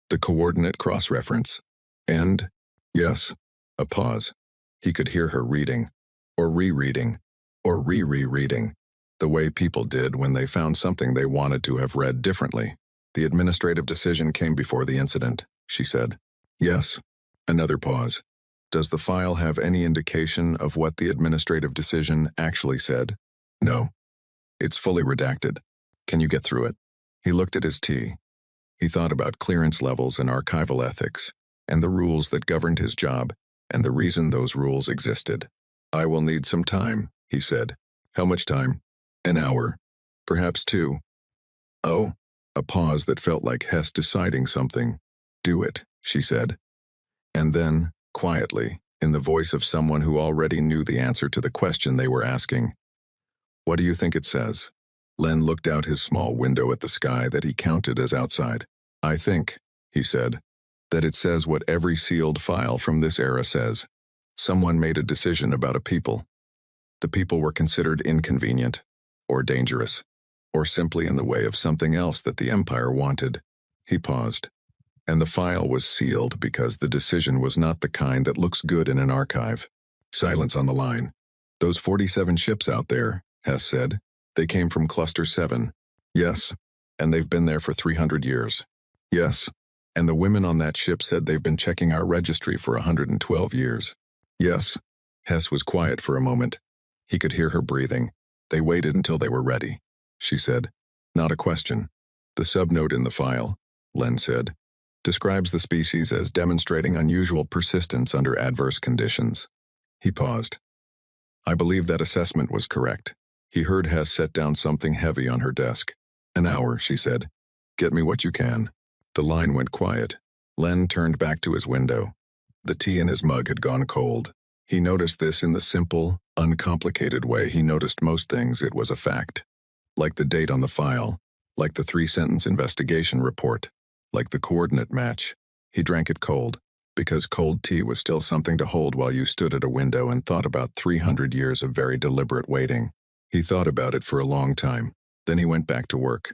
The coordinate cross-reference. And, yes." A pause. He could hear her reading, or rereading, or re-rereading, the way people did when they found something they wanted to have read differently. "The administrative decision came before the incident," she said. "Yes." Another pause. "Does the file have any indication of what the administrative decision actually said?" "No. It's fully redacted. Can you get through it?" He looked at his tea. He thought about clearance levels and archival ethics, and the rules that governed his job, and the reason those rules existed. "I will need some time," he said. "How much time?" "An hour. Perhaps 2. "Oh." A pause that felt like Hess deciding something. "Do it," she said. And then, quietly, in the voice of someone who already knew the answer to the question they were asking, "What do you think it says?" Len looked out his small window at the sky that he counted as outside. "I think," he said, "that it says what every sealed file from this era says. Someone made a decision about a people. The people were considered inconvenient, or dangerous, or simply in the way of something else that the Empire wanted." He paused. "And the file was sealed because the decision was not the kind that looks good in an archive." Silence on the line. "Those 47 ships out there," Hess said. "They came from Cluster 7. "Yes. And they've been there for 300 years. "Yes. And the women on that ship said they've been checking our registry for 112 years. "Yes." Hess was quiet for a moment. He could hear her breathing. "They waited until they were ready," she said. "Not a question." "The subnote in the file," Len said, "describes the species as demonstrating unusual persistence under adverse conditions." He paused. "I believe that assessment was correct." He heard Hess set down something heavy on her desk. "An hour," she said. "Get me what you can." The line went quiet. Len turned back to his window. The tea in his mug had gone cold. He noticed this in the simple, uncomplicated way he noticed most things. It was a fact. Like the date on the file, like the 3-sentence investigation report, like the coordinate match. He drank it cold. Because cold tea was still something to hold while you stood at a window and thought about 300 years of very deliberate waiting. He thought about it for a long time. Then he went back to work.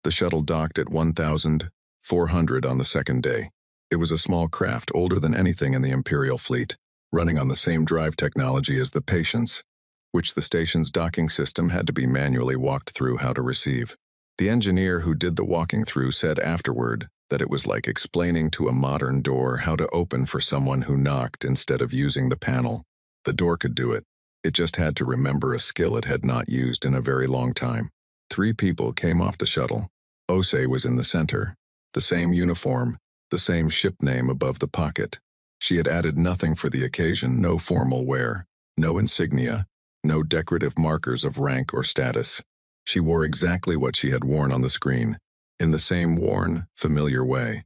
The shuttle docked at 1,400 on the second day. It was a small craft older than anything in the Imperial fleet, running on the same drive technology as the Patience, which the station's docking system had to be manually walked through how to receive. The engineer who did the walking through said afterward that it was like explaining to a modern door how to open for someone who knocked instead of using the panel. The door could do it. It just had to remember a skill it had not used in a very long time. 3 people came off the shuttle. Osei was in the center. The same uniform, the same ship name above the pocket. She had added nothing for the occasion, no formal wear, no insignia, no decorative markers of rank or status. She wore exactly what she had worn on the screen, in the same worn, familiar way.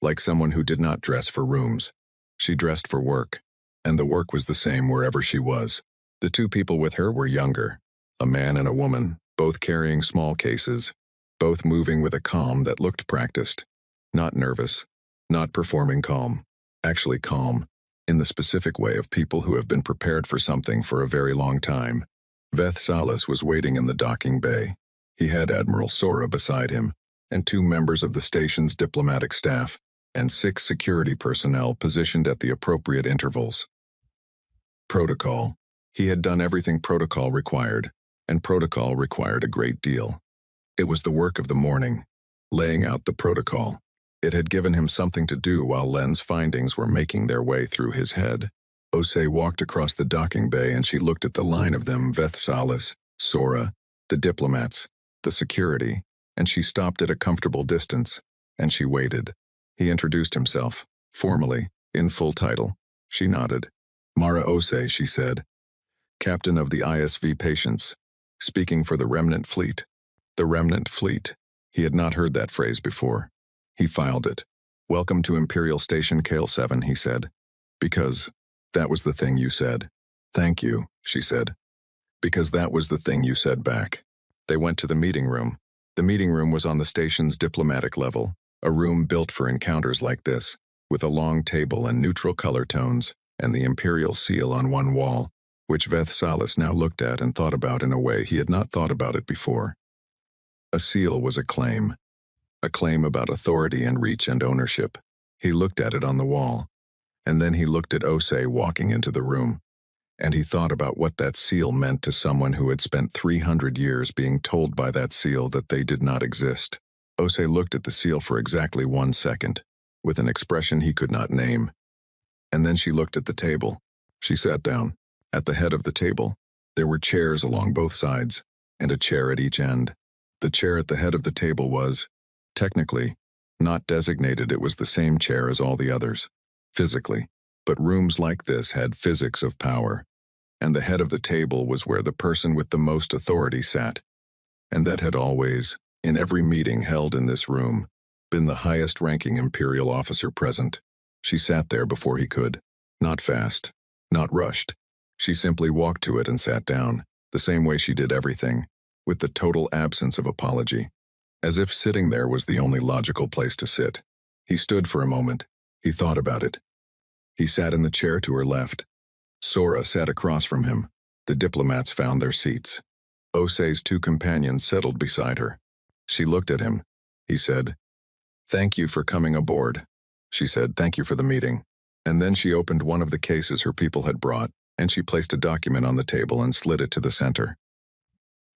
Like someone who did not dress for rooms. She dressed for work, and the work was the same wherever she was. The 2 people with her were younger, a man and a woman, both carrying small cases, both moving with a calm that looked practiced. Not nervous, not performing calm, actually calm, in the specific way of people who have been prepared for something for a very long time. Veth Salas was waiting in the docking bay. He had Admiral Sora beside him, and 2 members of the station's diplomatic staff, and 6 security personnel positioned at the appropriate intervals. Protocol. He had done everything protocol required, and protocol required a great deal. It was the work of the morning, laying out the protocol. It had given him something to do while Len's findings were making their way through his head. Osei walked across the docking bay and she looked at the line of them, Veth Salas, Sora, the diplomats, the security, and she stopped at a comfortable distance, and she waited. He introduced himself, formally, in full title. She nodded. Mara Osei, she said. Captain of the ISV Patience, speaking for the Remnant Fleet. The Remnant Fleet. He had not heard that phrase before. He filed it. Welcome to Imperial Station Kale 7, he said. Because that was the thing you said. Thank you, she said. Because that was the thing you said back. They went to the meeting room. The meeting room was on the station's diplomatic level, a room built for encounters like this, with a long table and neutral color tones, and the Imperial seal on one wall, which Veth Salas now looked at and thought about in a way he had not thought about it before. A seal was a claim about authority and reach and ownership. He looked at it on the wall, and then he looked at Osei walking into the room, and he thought about what that seal meant to someone who had spent 300 years being told by that seal that they did not exist. Osei looked at the seal for exactly 1 second, with an expression he could not name. And then she looked at the table. She sat down. At the head of the table, there were chairs along both sides, and a chair at each end. The chair at the head of the table was, technically, not designated. It was the same chair as all the others, physically. But rooms like this had physics of power, and the head of the table was where the person with the most authority sat. And that had always, in every meeting held in this room, been the highest-ranking Imperial officer present. She sat there before he could. Not fast, not rushed. She simply walked to it and sat down, the same way she did everything, with the total absence of apology. As if sitting there was the only logical place to sit. He stood for a moment. He thought about it. He sat in the chair to her left. Sora sat across from him. The diplomats found their seats. Osei's 2 companions settled beside her. She looked at him. He said, "Thank you for coming aboard." She said, "Thank you for the meeting." And then she opened one of the cases her people had brought, and she placed a document on the table and slid it to the center.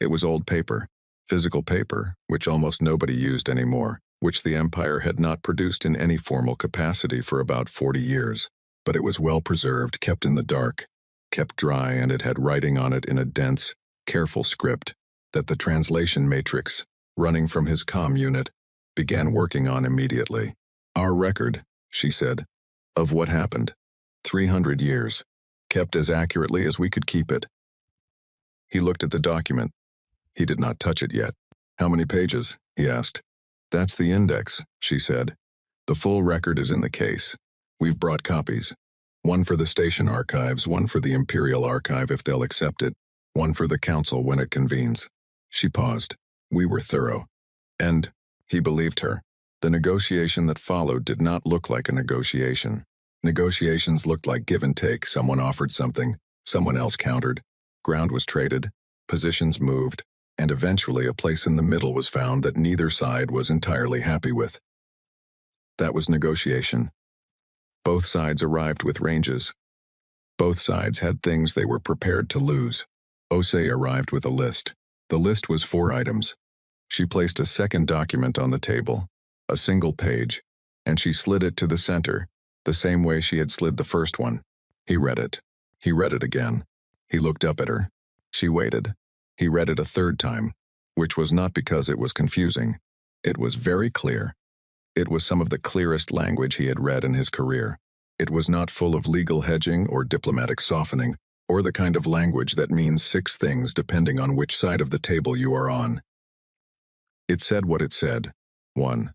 It was old paper, physical paper, which almost nobody used anymore, which the Empire had not produced in any formal capacity for about 40 years. But it was well preserved, kept in the dark, kept dry, and it had writing on it in a dense, careful script that the translation matrix, running from his comm unit, began working on immediately. Our record, she said, of what happened. 300 years, kept as accurately as we could keep it. He looked at the document. He did not touch it yet. How many pages? He asked. That's the index, she said. The full record is in the case. We've brought copies. One for the station archives, one for the Imperial Archive if they'll accept it, one for the Council when it convenes. She paused. We were thorough. And he believed her. The negotiation that followed did not look like a negotiation. Negotiations looked like give and take. Someone offered something, someone else countered. Ground was traded, positions moved, and eventually a place in the middle was found that neither side was entirely happy with. That was negotiation. Both sides arrived with ranges. Both sides had things they were prepared to lose. Osei arrived with a list. The list was 4 items. She placed a second document on the table, a single page, and she slid it to the center, the same way she had slid the first one. He read it. He read it again. He looked up at her. She waited. He read it a third time, which was not because it was confusing. It was very clear. It was some of the clearest language he had read in his career. It was not full of legal hedging or diplomatic softening, or the kind of language that means 6 things depending on which side of the table you are on. It said what it said. 1.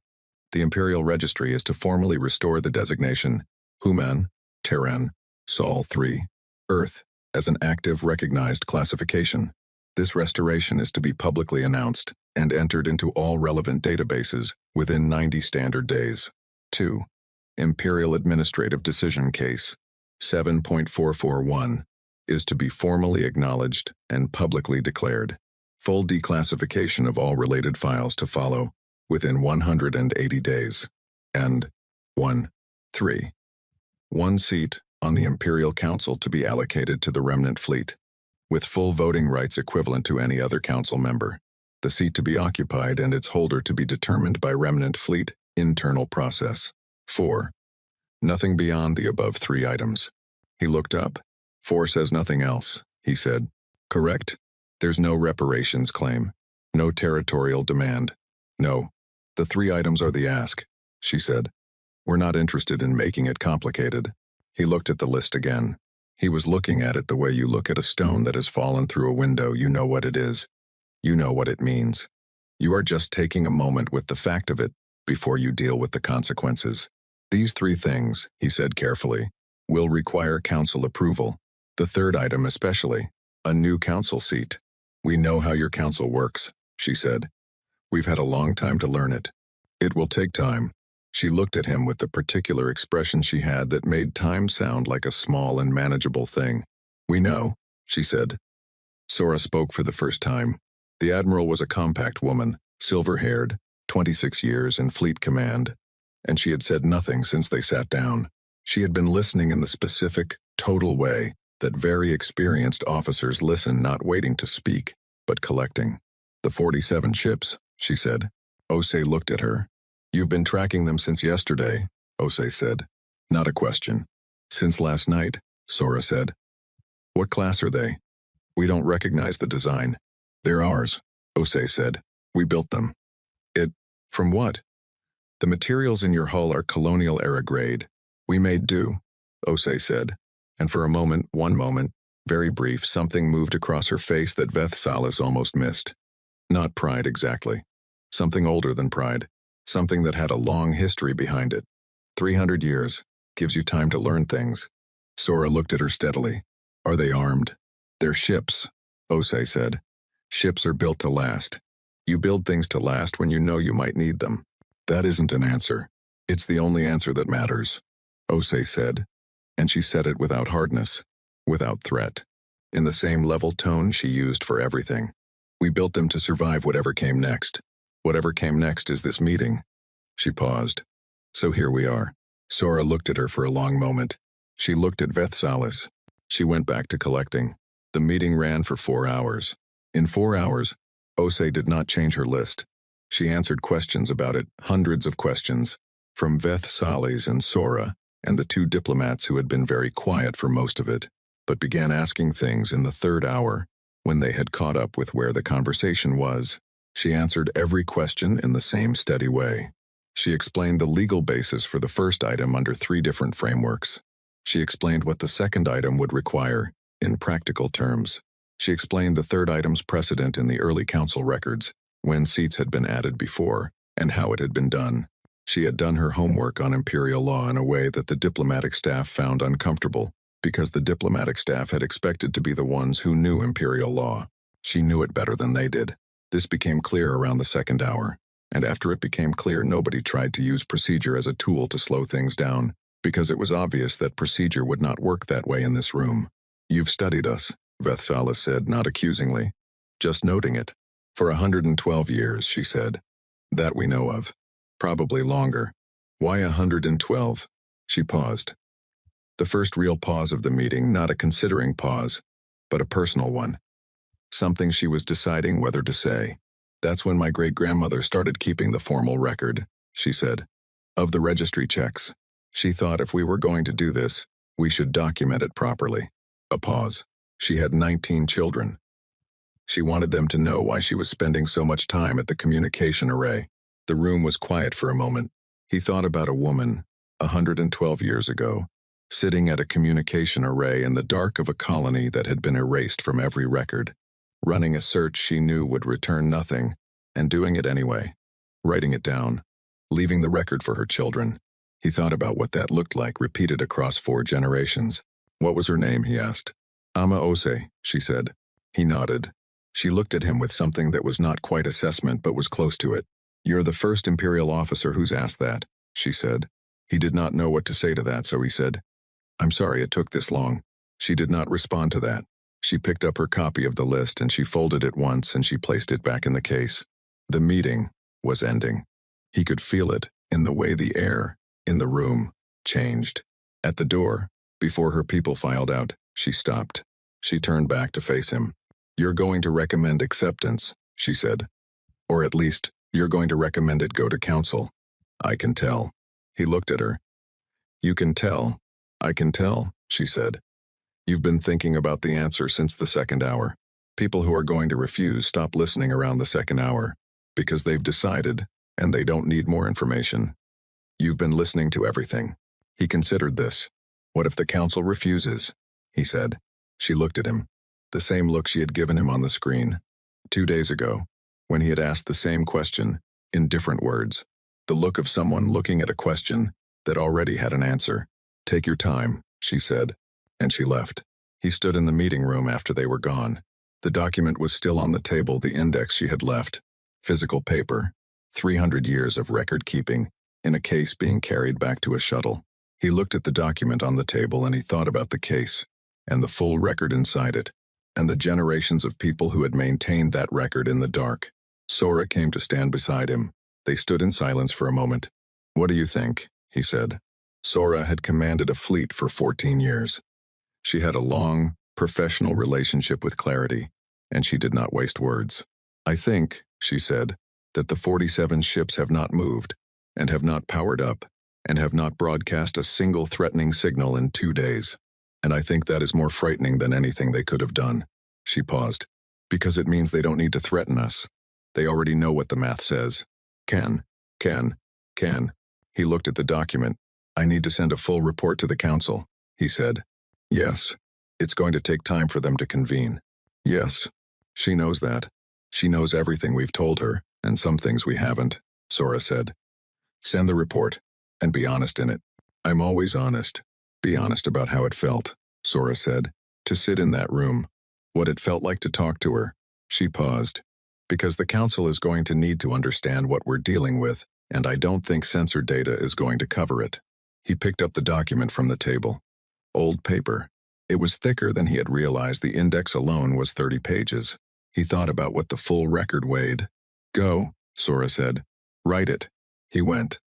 The Imperial Registry is to formally restore the designation Human, Terran, Sol 3, Earth, as an active recognized classification. This restoration is to be publicly announced and entered into all relevant databases within 90 standard days. 2. Imperial Administrative Decision Case 7.441 is to be formally acknowledged and publicly declared. Full declassification of all related files to follow within 180 days. And 3. 1 seat on the Imperial Council to be allocated to the remnant fleet, with full voting rights equivalent to any other council member. The seat to be occupied and its holder to be determined by remnant fleet internal process. 4. Nothing beyond the above 3 items. He looked up. 4 says nothing else, he said. Correct? There's no reparations claim. No territorial demand. No. The 3 items are the ask, she said. We're not interested in making it complicated. He looked at the list again. He was looking at it the way you look at a stone that has fallen through a window. You know what it is. You know what it means. You are just taking a moment with the fact of it before you deal with the consequences. These 3 things, he said carefully, will require council approval. The 3rd item especially, a new council seat. We know how your council works, she said. We've had a long time to learn it. It will take time. She looked at him with the particular expression she had that made time sound like a small and manageable thing. We know, she said. Sora spoke for the first time. The Admiral was a compact woman, silver-haired, 26 years in fleet command, and she had said nothing since they sat down. She had been listening in the specific, total way that very experienced officers listen, not waiting to speak, but collecting. The 47 ships, she said. Osei looked at her. You've been tracking them since yesterday, Osei said. Not a question. Since last night, Sora said. What class are they? We don't recognize the design. They're ours, Osei said. We built them. From what? The materials in your hull are colonial-era grade. We made do, Osei said. And for one moment, very brief, something moved across her face that Veth Salas almost missed. Not pride exactly. Something older than pride. Something that had a long history behind it. 300 years. Gives you time to learn things. Sora looked at her steadily. Are they armed? They're ships, Osei said. Ships are built to last. You build things to last when you know you might need them. That isn't an answer. It's the only answer that matters, Osei said. And she said it without hardness, without threat, in the same level tone she used for everything. We built them to survive whatever came next. Whatever came next is this meeting. She paused. So here we are. Sora looked at her for a long moment. She looked at Veth Salas. She went back to collecting. The meeting ran for 4 hours. In 4 hours, Osei did not change her list. She answered questions about it, hundreds of questions, from Veth Salas and Sora, and the 2 diplomats who had been very quiet for most of it, but began asking things in the 3rd hour, when they had caught up with where the conversation was. She answered every question in the same steady way. She explained the legal basis for the first item under 3 different frameworks. She explained what the second item would require, in practical terms. She explained the third item's precedent in the early council records, when seats had been added before, and how it had been done. She had done her homework on imperial law in a way that the diplomatic staff found uncomfortable, because the diplomatic staff had expected to be the ones who knew imperial law. She knew it better than they did. This became clear around the 2nd hour, and after it became clear nobody tried to use procedure as a tool to slow things down, because it was obvious that procedure would not work that way in this room. You've studied us, Vethsalis said, not accusingly, just noting it. For 112 years, she said. That we know of. Probably longer. Why 112? She paused. The first real pause of the meeting, not a considering pause, but a personal one. Something she was deciding whether to say. That's when my great-grandmother started keeping the formal record, she said, of the registry checks. She thought if we were going to do this, we should document it properly. A pause. She had 19 children. She wanted them to know why she was spending so much time at the communication array. The room was quiet for a moment. He thought about a woman, 112 years ago, sitting at a communication array in the dark of a colony that had been erased from every record, running a search she knew would return nothing, and doing it anyway, writing it down, leaving the record for her children. He thought about what that looked like repeated across 4 generations. What was her name, he asked. Ama Ose, she said. He nodded. She looked at him with something that was not quite assessment but was close to it. You're the first Imperial officer who's asked that, she said. He did not know what to say to that, so he said, I'm sorry it took this long. She did not respond to that. She picked up her copy of the list and she folded it once and she placed it back in the case. The meeting was ending. He could feel it in the way the air in the room changed. At the door, before her people filed out, she stopped. She turned back to face him. You're going to recommend acceptance, she said. Or at least, you're going to recommend it go to council. I can tell. He looked at her. You can tell. I can tell, she said. You've been thinking about the answer since the second hour. People who are going to refuse stop listening around the second hour, because they've decided, and they don't need more information. You've been listening to everything. He considered this. What if the council refuses? He said. She looked at him. The same look she had given him on the screen 2 days ago, when he had asked the same question, in different words. The look of someone looking at a question that already had an answer. Take your time, she said, and she left. He stood in the meeting room after they were gone. The document was still on the table, the index she had left. Physical paper, 300 years of record keeping, in a case being carried back to a shuttle. He looked at the document on the table and he thought about the case, and the full record inside it, and the generations of people who had maintained that record in the dark. Sora came to stand beside him. They stood in silence for a moment. What do you think? He said. Sora had commanded a fleet for 14 years. She had a long, professional relationship with clarity, and she did not waste words. I think, she said, that the 47 ships have not moved, and have not powered up, and have not broadcast a single threatening signal in 2 days. And I think that is more frightening than anything they could have done. She paused. Because it means they don't need to threaten us. They already know what the math says. Can. He looked at the document. I need to send a full report to the council, he said. Yes. It's going to take time for them to convene. Yes. She knows that. She knows everything we've told her, and some things we haven't, Sora said. Send the report, and be honest in it. I'm always honest. Be honest about how it felt, Sora said. To sit in that room. What it felt like to talk to her. She paused. Because the council is going to need to understand what we're dealing with, and I don't think sensor data is going to cover it. He picked up the document from the table. Old paper. It was thicker than he had realized. The index alone was 30 pages. He thought about what the full record weighed. Go, Sora said. Write it. He went.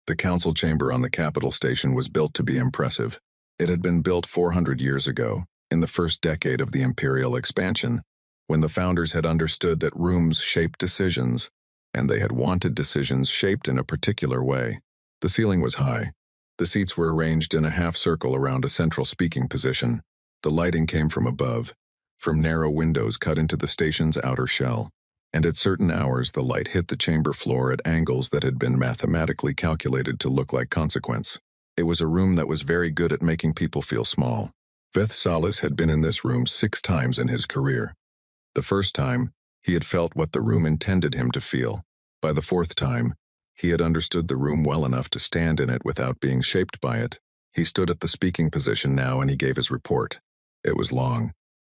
The council chamber on the capital station was built to be impressive. It had been built 400 years ago, in the first decade of the Imperial expansion, when the founders had understood that rooms shaped decisions, and they had wanted decisions shaped in a particular way. The ceiling was high. The seats were arranged in a half-circle around a central speaking position. The lighting came from above, from narrow windows cut into the station's outer shell, and at certain hours the light hit the chamber floor at angles that had been mathematically calculated to look like consequence. It was a room that was very good at making people feel small. Vethsalis had been in this room 6 times in his career. The first time, he had felt what the room intended him to feel. By the 4th time, he had understood the room well enough to stand in it without being shaped by it. He stood at the speaking position now and he gave his report. It was long.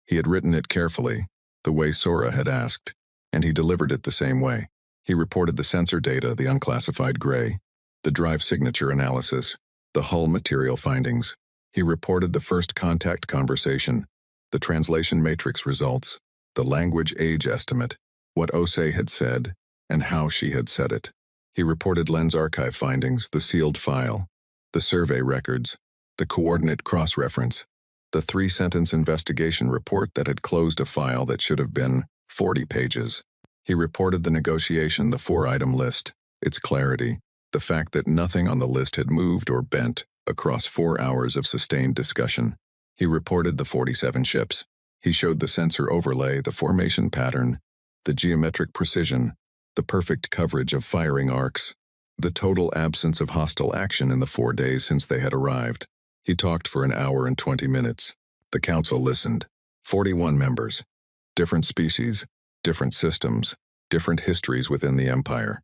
He had written it carefully, the way Sora had asked, and he delivered it the same way. He reported the sensor data, the unclassified gray, the drive signature analysis, the hull material findings. He reported the first contact conversation, the translation matrix results, the language age estimate, what Osei had said, and how she had said it. He reported lens archive findings, the sealed file, the survey records, the coordinate cross-reference, the 3-sentence investigation report that had closed a file that should have been 40 pages. He reported the negotiation, the 4-item list, its clarity, the fact that nothing on the list had moved or bent across 4 hours of sustained discussion. He reported the 47 ships. He showed the sensor overlay, the formation pattern, the geometric precision, the perfect coverage of firing arcs, the total absence of hostile action in the 4 days since they had arrived. He talked for an hour and 20 minutes. The council listened. 41 members. Different species, different systems, different histories within the empire.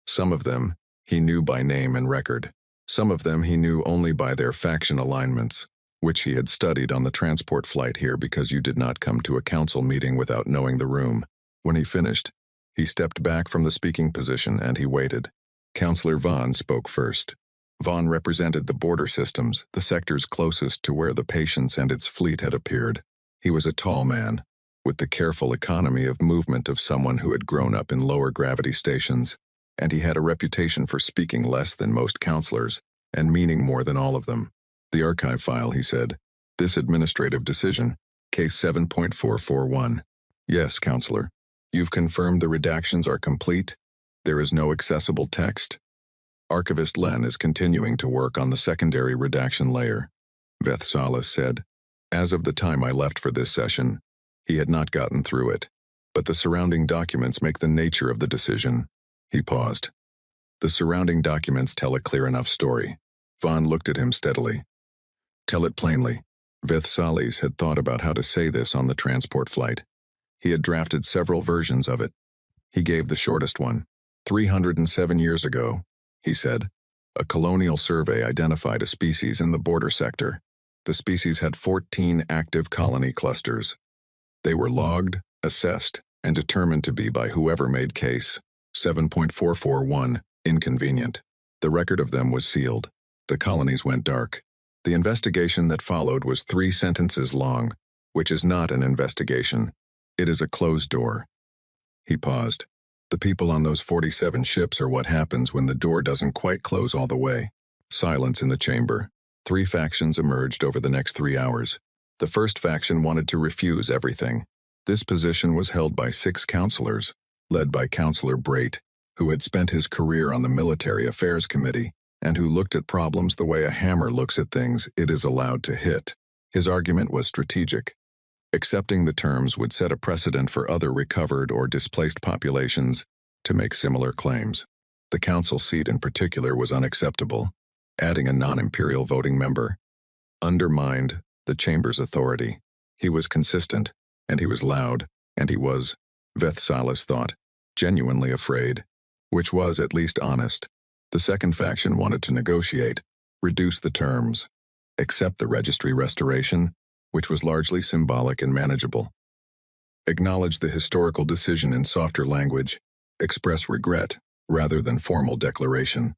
Some of them he knew by name and record. Some of them he knew only by their faction alignments, which he had studied on the transport flight here because you did not come to a council meeting without knowing the room. When he finished, he stepped back from the speaking position and he waited. Counselor Vaughn spoke first. Vaughn represented the border systems, the sectors closest to where the Patience and its fleet had appeared. He was a tall man, with the careful economy of movement of someone who had grown up in lower gravity stations, and he had a reputation for speaking less than most counselors and meaning more than all of them. The archive file, he said. This administrative decision, case 7.441. Yes, counselor. You've confirmed the redactions are complete. There is no accessible text. Archivist Len is continuing to work on the secondary redaction layer, Veth Salas said. As of the time I left for this session, he had not gotten through it, but the surrounding documents make the nature of the decision. He paused. The surrounding documents tell a clear enough story. Vaughn looked at him steadily. Tell it plainly. Veth Salas had thought about how to say this on the transport flight. He had drafted several versions of it. He gave the shortest one. 307 years ago, he said, a colonial survey identified a species in the border sector. The species had 14 active colony clusters. They were logged, assessed, and determined to be by whoever made case 7.441 inconvenient. The record of them was sealed. The colonies went dark. The investigation that followed was 3 sentences long, which is not an investigation. It is a closed door. He paused. The people on those 47 ships are what happens when the door doesn't quite close all the way. Silence in the chamber. 3 factions emerged over the next 3 hours. The first faction wanted to refuse everything. This position was held by 6 counselors, led by Counselor Brait, who had spent his career on the Military Affairs Committee, and who looked at problems the way a hammer looks at things it is allowed to hit. His argument was strategic. Accepting the terms would set a precedent for other recovered or displaced populations to make similar claims. The council seat in particular was unacceptable. Adding a non-imperial voting member undermined the chamber's authority. He was consistent, and he was loud, and he was, Veth Salas thought, genuinely afraid, which was at least honest. The second faction wanted to negotiate, reduce the terms, accept the registry restoration, which was largely symbolic and manageable. Acknowledge the historical decision in softer language, express regret rather than formal declaration.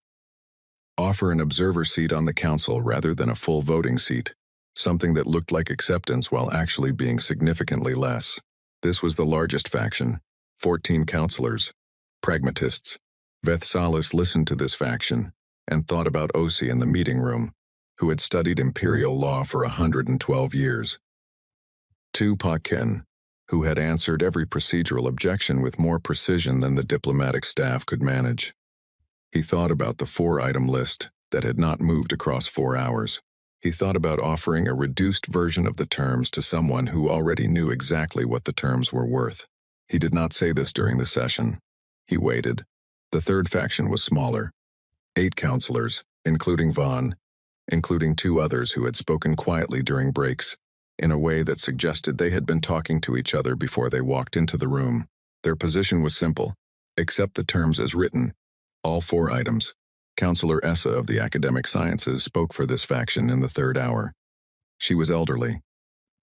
Offer an observer seat on the council rather than a full voting seat, something that looked like acceptance while actually being significantly less. This was the largest faction, 14 counselors, pragmatists. Veth Salas listened to this faction and thought about Osei in the meeting room, who had studied imperial law for 112 years. Tu Paken, who had answered every procedural objection with more precision than the diplomatic staff could manage. He thought about the 4-item list that had not moved across 4 hours. He thought about offering a reduced version of the terms to someone who already knew exactly what the terms were worth. He did not say this during the session. He waited. The third faction was smaller. 8 counselors, including Vaughn, including 2 others who had spoken quietly during breaks, in a way that suggested they had been talking to each other before they walked into the room. Their position was simple. Accept the terms as written. All 4 items. Counselor Essa of the Academic Sciences spoke for this faction in the 3rd hour. She was elderly,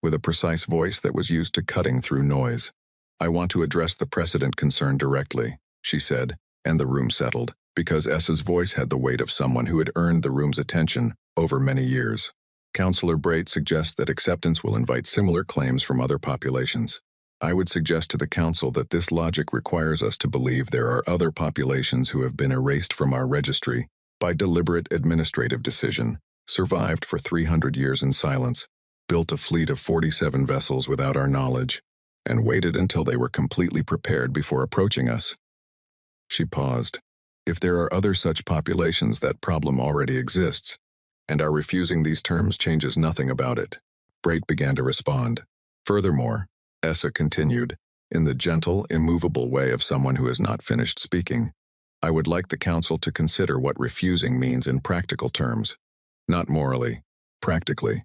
with a precise voice that was used to cutting through noise. I want to address the precedent concern directly, she said, and the room settled, because Essa's voice had the weight of someone who had earned the room's attention over many years. Counselor Brait suggests that acceptance will invite similar claims from other populations. I would suggest to the Council that this logic requires us to believe there are other populations who have been erased from our registry by deliberate administrative decision, survived for 300 years in silence, built a fleet of 47 vessels without our knowledge, and waited until they were completely prepared before approaching us. She paused. If there are other such populations, that problem already exists, and our refusing these terms changes nothing about it. Brait began to respond. Furthermore, Essa continued, in the gentle, immovable way of someone who has not finished speaking, I would like the Council to consider what refusing means in practical terms. Not morally, practically.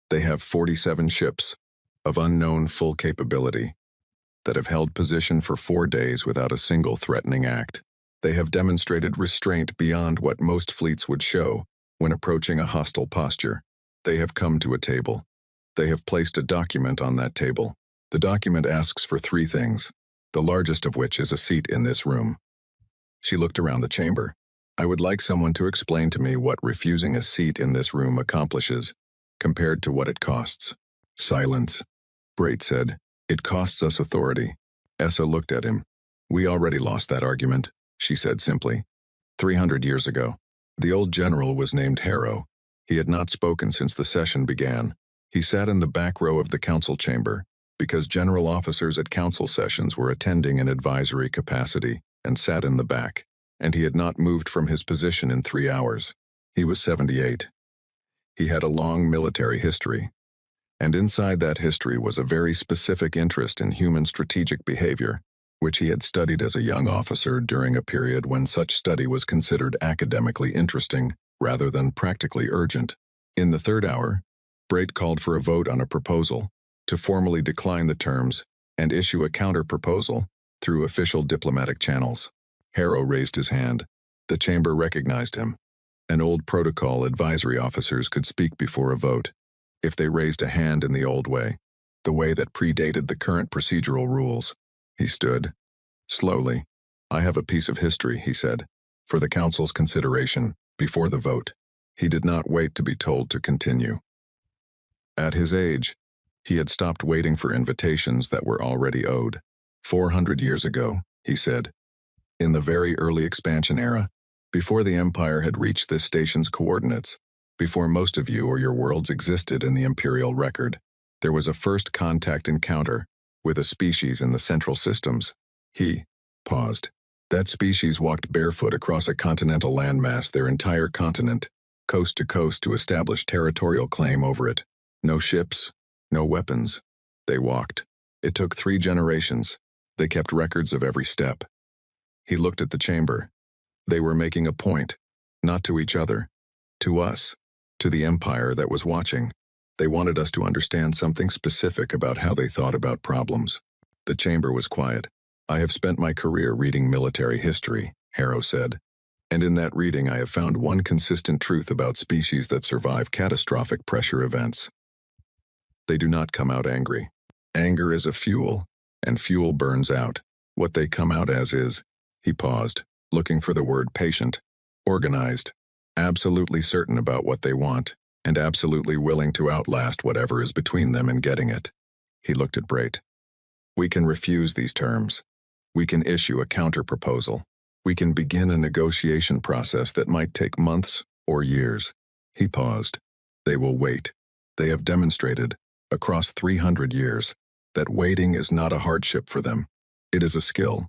They have 47 ships, of unknown full capability, that have held position for 4 days without a single threatening act. They have demonstrated restraint beyond what most fleets would show when approaching a hostile posture. They have come to a table. They have placed a document on that table. The document asks for 3 things, the largest of which is a seat in this room. She looked around the chamber. I would like someone to explain to me what refusing a seat in this room accomplishes, compared to what it costs. Silence. Brait said, It costs us authority. Essa looked at him. We already lost that argument, she said simply. 300 years ago. The old general was named Harrow. He had not spoken since the session began. He sat in the back row of the council chamber, because general officers at council sessions were attending in advisory capacity, and sat in the back, and he had not moved from his position in 3 hours. He was 78. He had a long military history, and inside that history was a very specific interest in human strategic behavior, which he had studied as a young officer during a period when such study was considered academically interesting rather than practically urgent. In the 3rd hour, Brait called for a vote on a proposal to formally decline the terms and issue a counter-proposal through official diplomatic channels. Harrow raised his hand. The chamber recognized him. An old protocol advisory officers could speak before a vote, if they raised a hand in the old way, the way that predated the current procedural rules. He stood. Slowly. I have a piece of history, he said, for the council's consideration, before the vote. He did not wait to be told to continue. At his age, he had stopped waiting for invitations that were already owed. 400 years ago, he said. In the very early expansion era, before the Empire had reached this station's coordinates, before most of you or your worlds existed in the Imperial record, there was a first contact encounter with a species in the central systems. He paused. That species walked barefoot across a continental landmass, their entire continent, coast to coast, to establish territorial claim over it. No ships, no weapons. They walked. It took 3 generations. They kept records of every step. He looked at the chamber. They were making a point, not to each other, to us, to the Empire that was watching. They wanted us to understand something specific about how they thought about problems. The chamber was quiet. I have spent my career reading military history, Harrow said, and in that reading I have found one consistent truth about species that survive catastrophic pressure events. They do not come out angry. Anger is a fuel, and fuel burns out. What they come out as is, he paused, looking for the word patient, organized, absolutely certain about what they want, and absolutely willing to outlast whatever is between them in getting it. He looked at Brait. We can refuse these terms. We can issue a counter-proposal. We can begin a negotiation process that might take months or years. He paused. They will wait. They have demonstrated, across 300 years, that waiting is not a hardship for them. It is a skill.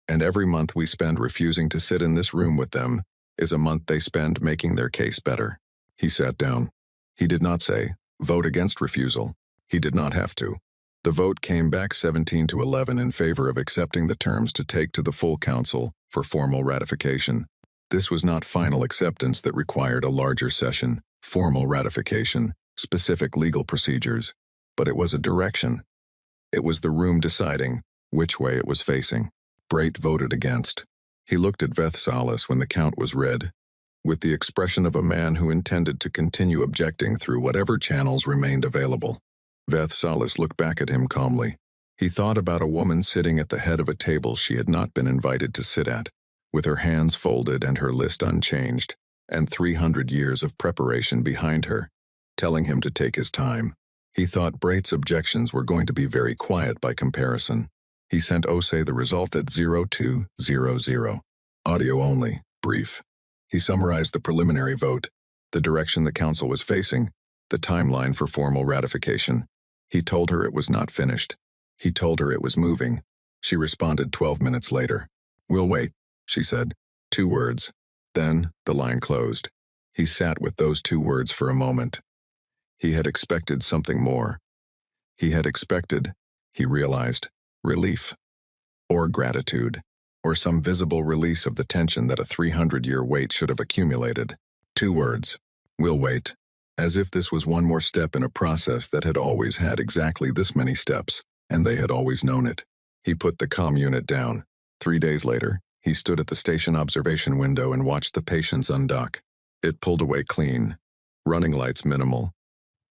And every month we spend refusing to sit in this room with them is a month they spend making their case better. He sat down. He did not say, vote against refusal. He did not have to. The vote came back 17-11 in favor of accepting the terms to take to the full council for formal ratification. This was not final acceptance that required a larger session, formal ratification, specific legal procedures, but it was a direction. It was the room deciding which way it was facing. Brait voted against. He looked at Veth Salas when the count was read, with the expression of a man who intended to continue objecting through whatever channels remained available. Veth Salas looked back at him calmly. He thought about a woman sitting at the head of a table she had not been invited to sit at, with her hands folded and her list unchanged, and 300 years of preparation behind her, telling him to take his time. He thought Braith's objections were going to be very quiet by comparison. He sent Ose the result at 0200. Audio only, brief. He summarized the preliminary vote, the direction the council was facing, the timeline for formal ratification. He told her it was not finished. He told her it was moving. She responded 12 minutes later. "We'll wait," she said. 2 words. Then, the line closed. He sat with those 2 words for a moment. He had expected something more. He had expected, he realized, relief. Or gratitude. Or some visible release of the tension that a 300-year wait should have accumulated. 2 words. "We'll wait." As if this was one more step in a process that had always had exactly this many steps, and they had always known it. He put the comm unit down. 3 days later, he stood at the station observation window and watched the patients undock. It pulled away clean. Running lights minimal.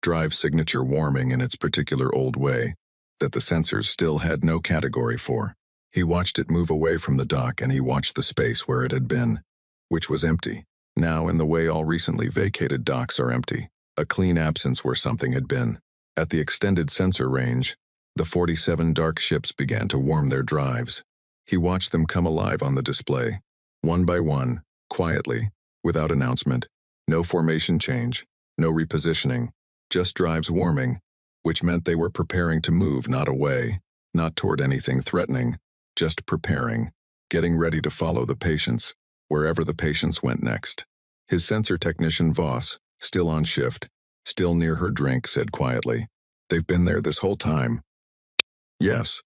Drive signature warming in its particular old way, that the sensors still had no category for. He watched it move away from the dock and he watched the space where it had been, which was empty, now in the way all recently vacated docks are empty, a clean absence where something had been. At the extended sensor range, the 47 dark ships began to warm their drives. He watched them come alive on the display, one by one, quietly, without announcement, no formation change, no repositioning, just drives warming, which meant they were preparing to move not away, not toward anything threatening, just preparing, getting ready to follow the patients, wherever the patients went next. His sensor technician Voss, still on shift, still near her drink, said quietly, "They've been there this whole time." "Yes,"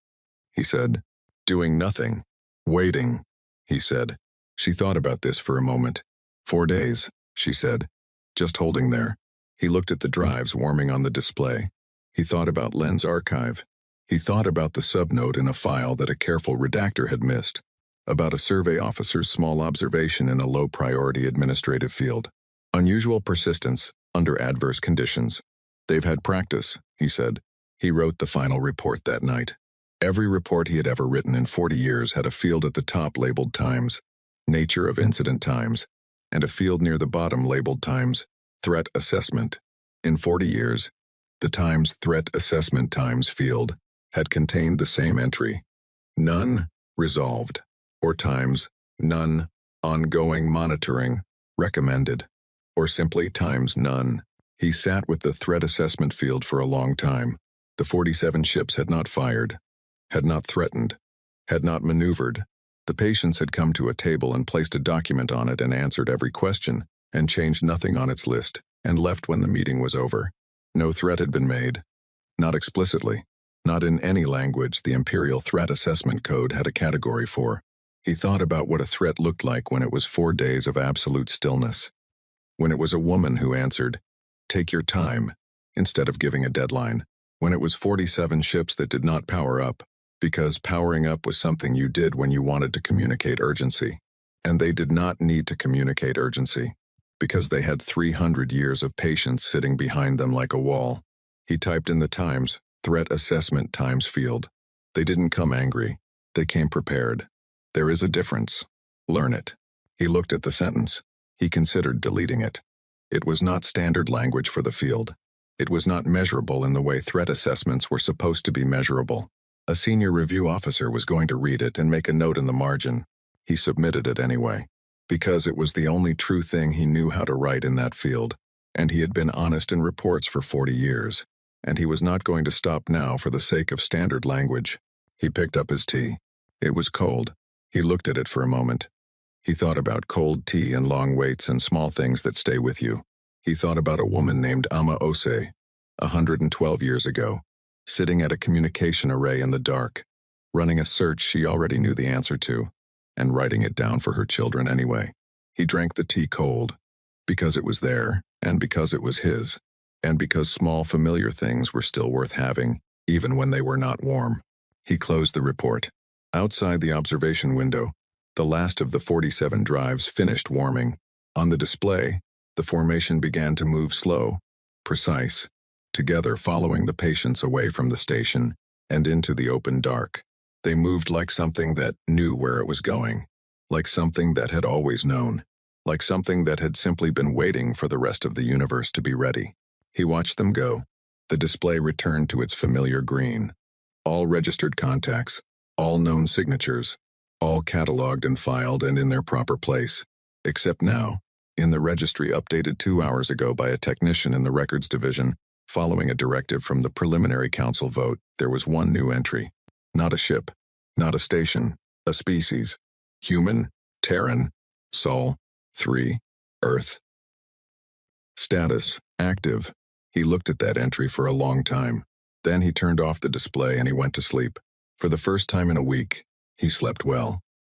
he said. "Doing nothing. Waiting," he said. She thought about this for a moment. 4 days, she said. Just holding there. He looked at the drives warming on the display. He thought about Len's archive. He thought about the subnote in a file that a careful redactor had missed, about a survey officer's small observation in a low-priority administrative field. Unusual persistence, under adverse conditions. "They've had practice," he said. He wrote the final report that night. Every report he had ever written in 40 years had a field at the top labeled times, nature of incident times, and a field near the bottom labeled times, threat assessment. In 40 years, the Times Threat Assessment Times field had contained the same entry. None, resolved, or times, none, ongoing monitoring, recommended, or simply times none. He sat with the threat assessment field for a long time. The 47 ships had not fired, had not threatened, had not maneuvered. The patients had come to a table and placed a document on it and answered every question, and changed nothing on its list, and left when the meeting was over. No threat had been made. Not explicitly. Not in any language the Imperial Threat Assessment Code had a category for. He thought about what a threat looked like when it was 4 days of absolute stillness. When it was a woman who answered, "Take your time," instead of giving a deadline. When it was 47 ships that did not power up, because powering up was something you did when you wanted to communicate urgency. And they did not need to communicate urgency, because they had 300 years of patience sitting behind them like a wall. He typed in the Times Threat Assessment Times field. They didn't come angry. They came prepared. There is a difference. Learn it. He looked at the sentence. He considered deleting it. It was not standard language for the field. It was not measurable in the way threat assessments were supposed to be measurable. A senior review officer was going to read it and make a note in the margin. He submitted it anyway, because it was the only true thing he knew how to write in that field, and he had been honest in reports for 40 years, and he was not going to stop now for the sake of standard language. He picked up his tea. It was cold. He looked at it for a moment. He thought about cold tea and long waits and small things that stay with you. He thought about a woman named Ama Ose, 112 years ago, sitting at a communication array in the dark, running a search she already knew the answer to, and writing it down for her children anyway. He drank the tea cold, because it was there, and because it was his, and because small familiar things were still worth having, even when they were not warm. He closed the report. Outside the observation window, the last of the 47 drives finished warming. On the display, the formation began to move slow, precise, together following the patients away from the station and into the open dark. They moved like something that knew where it was going, like something that had always known. like something that had simply been waiting for the rest of the universe to be ready. He watched them go. The display returned to its familiar green. All registered contacts, all known signatures, all cataloged and filed and in their proper place. Except now, in the registry updated 2 hours ago by a technician in the records division, following a directive from the preliminary council vote, there was one new entry. Not a ship, not a station, a species. Human, Terran, Sol, 3, Earth. Status, active. He looked at that entry for a long time. Then he turned off the display and he went to sleep. For the first time in a week, he slept well.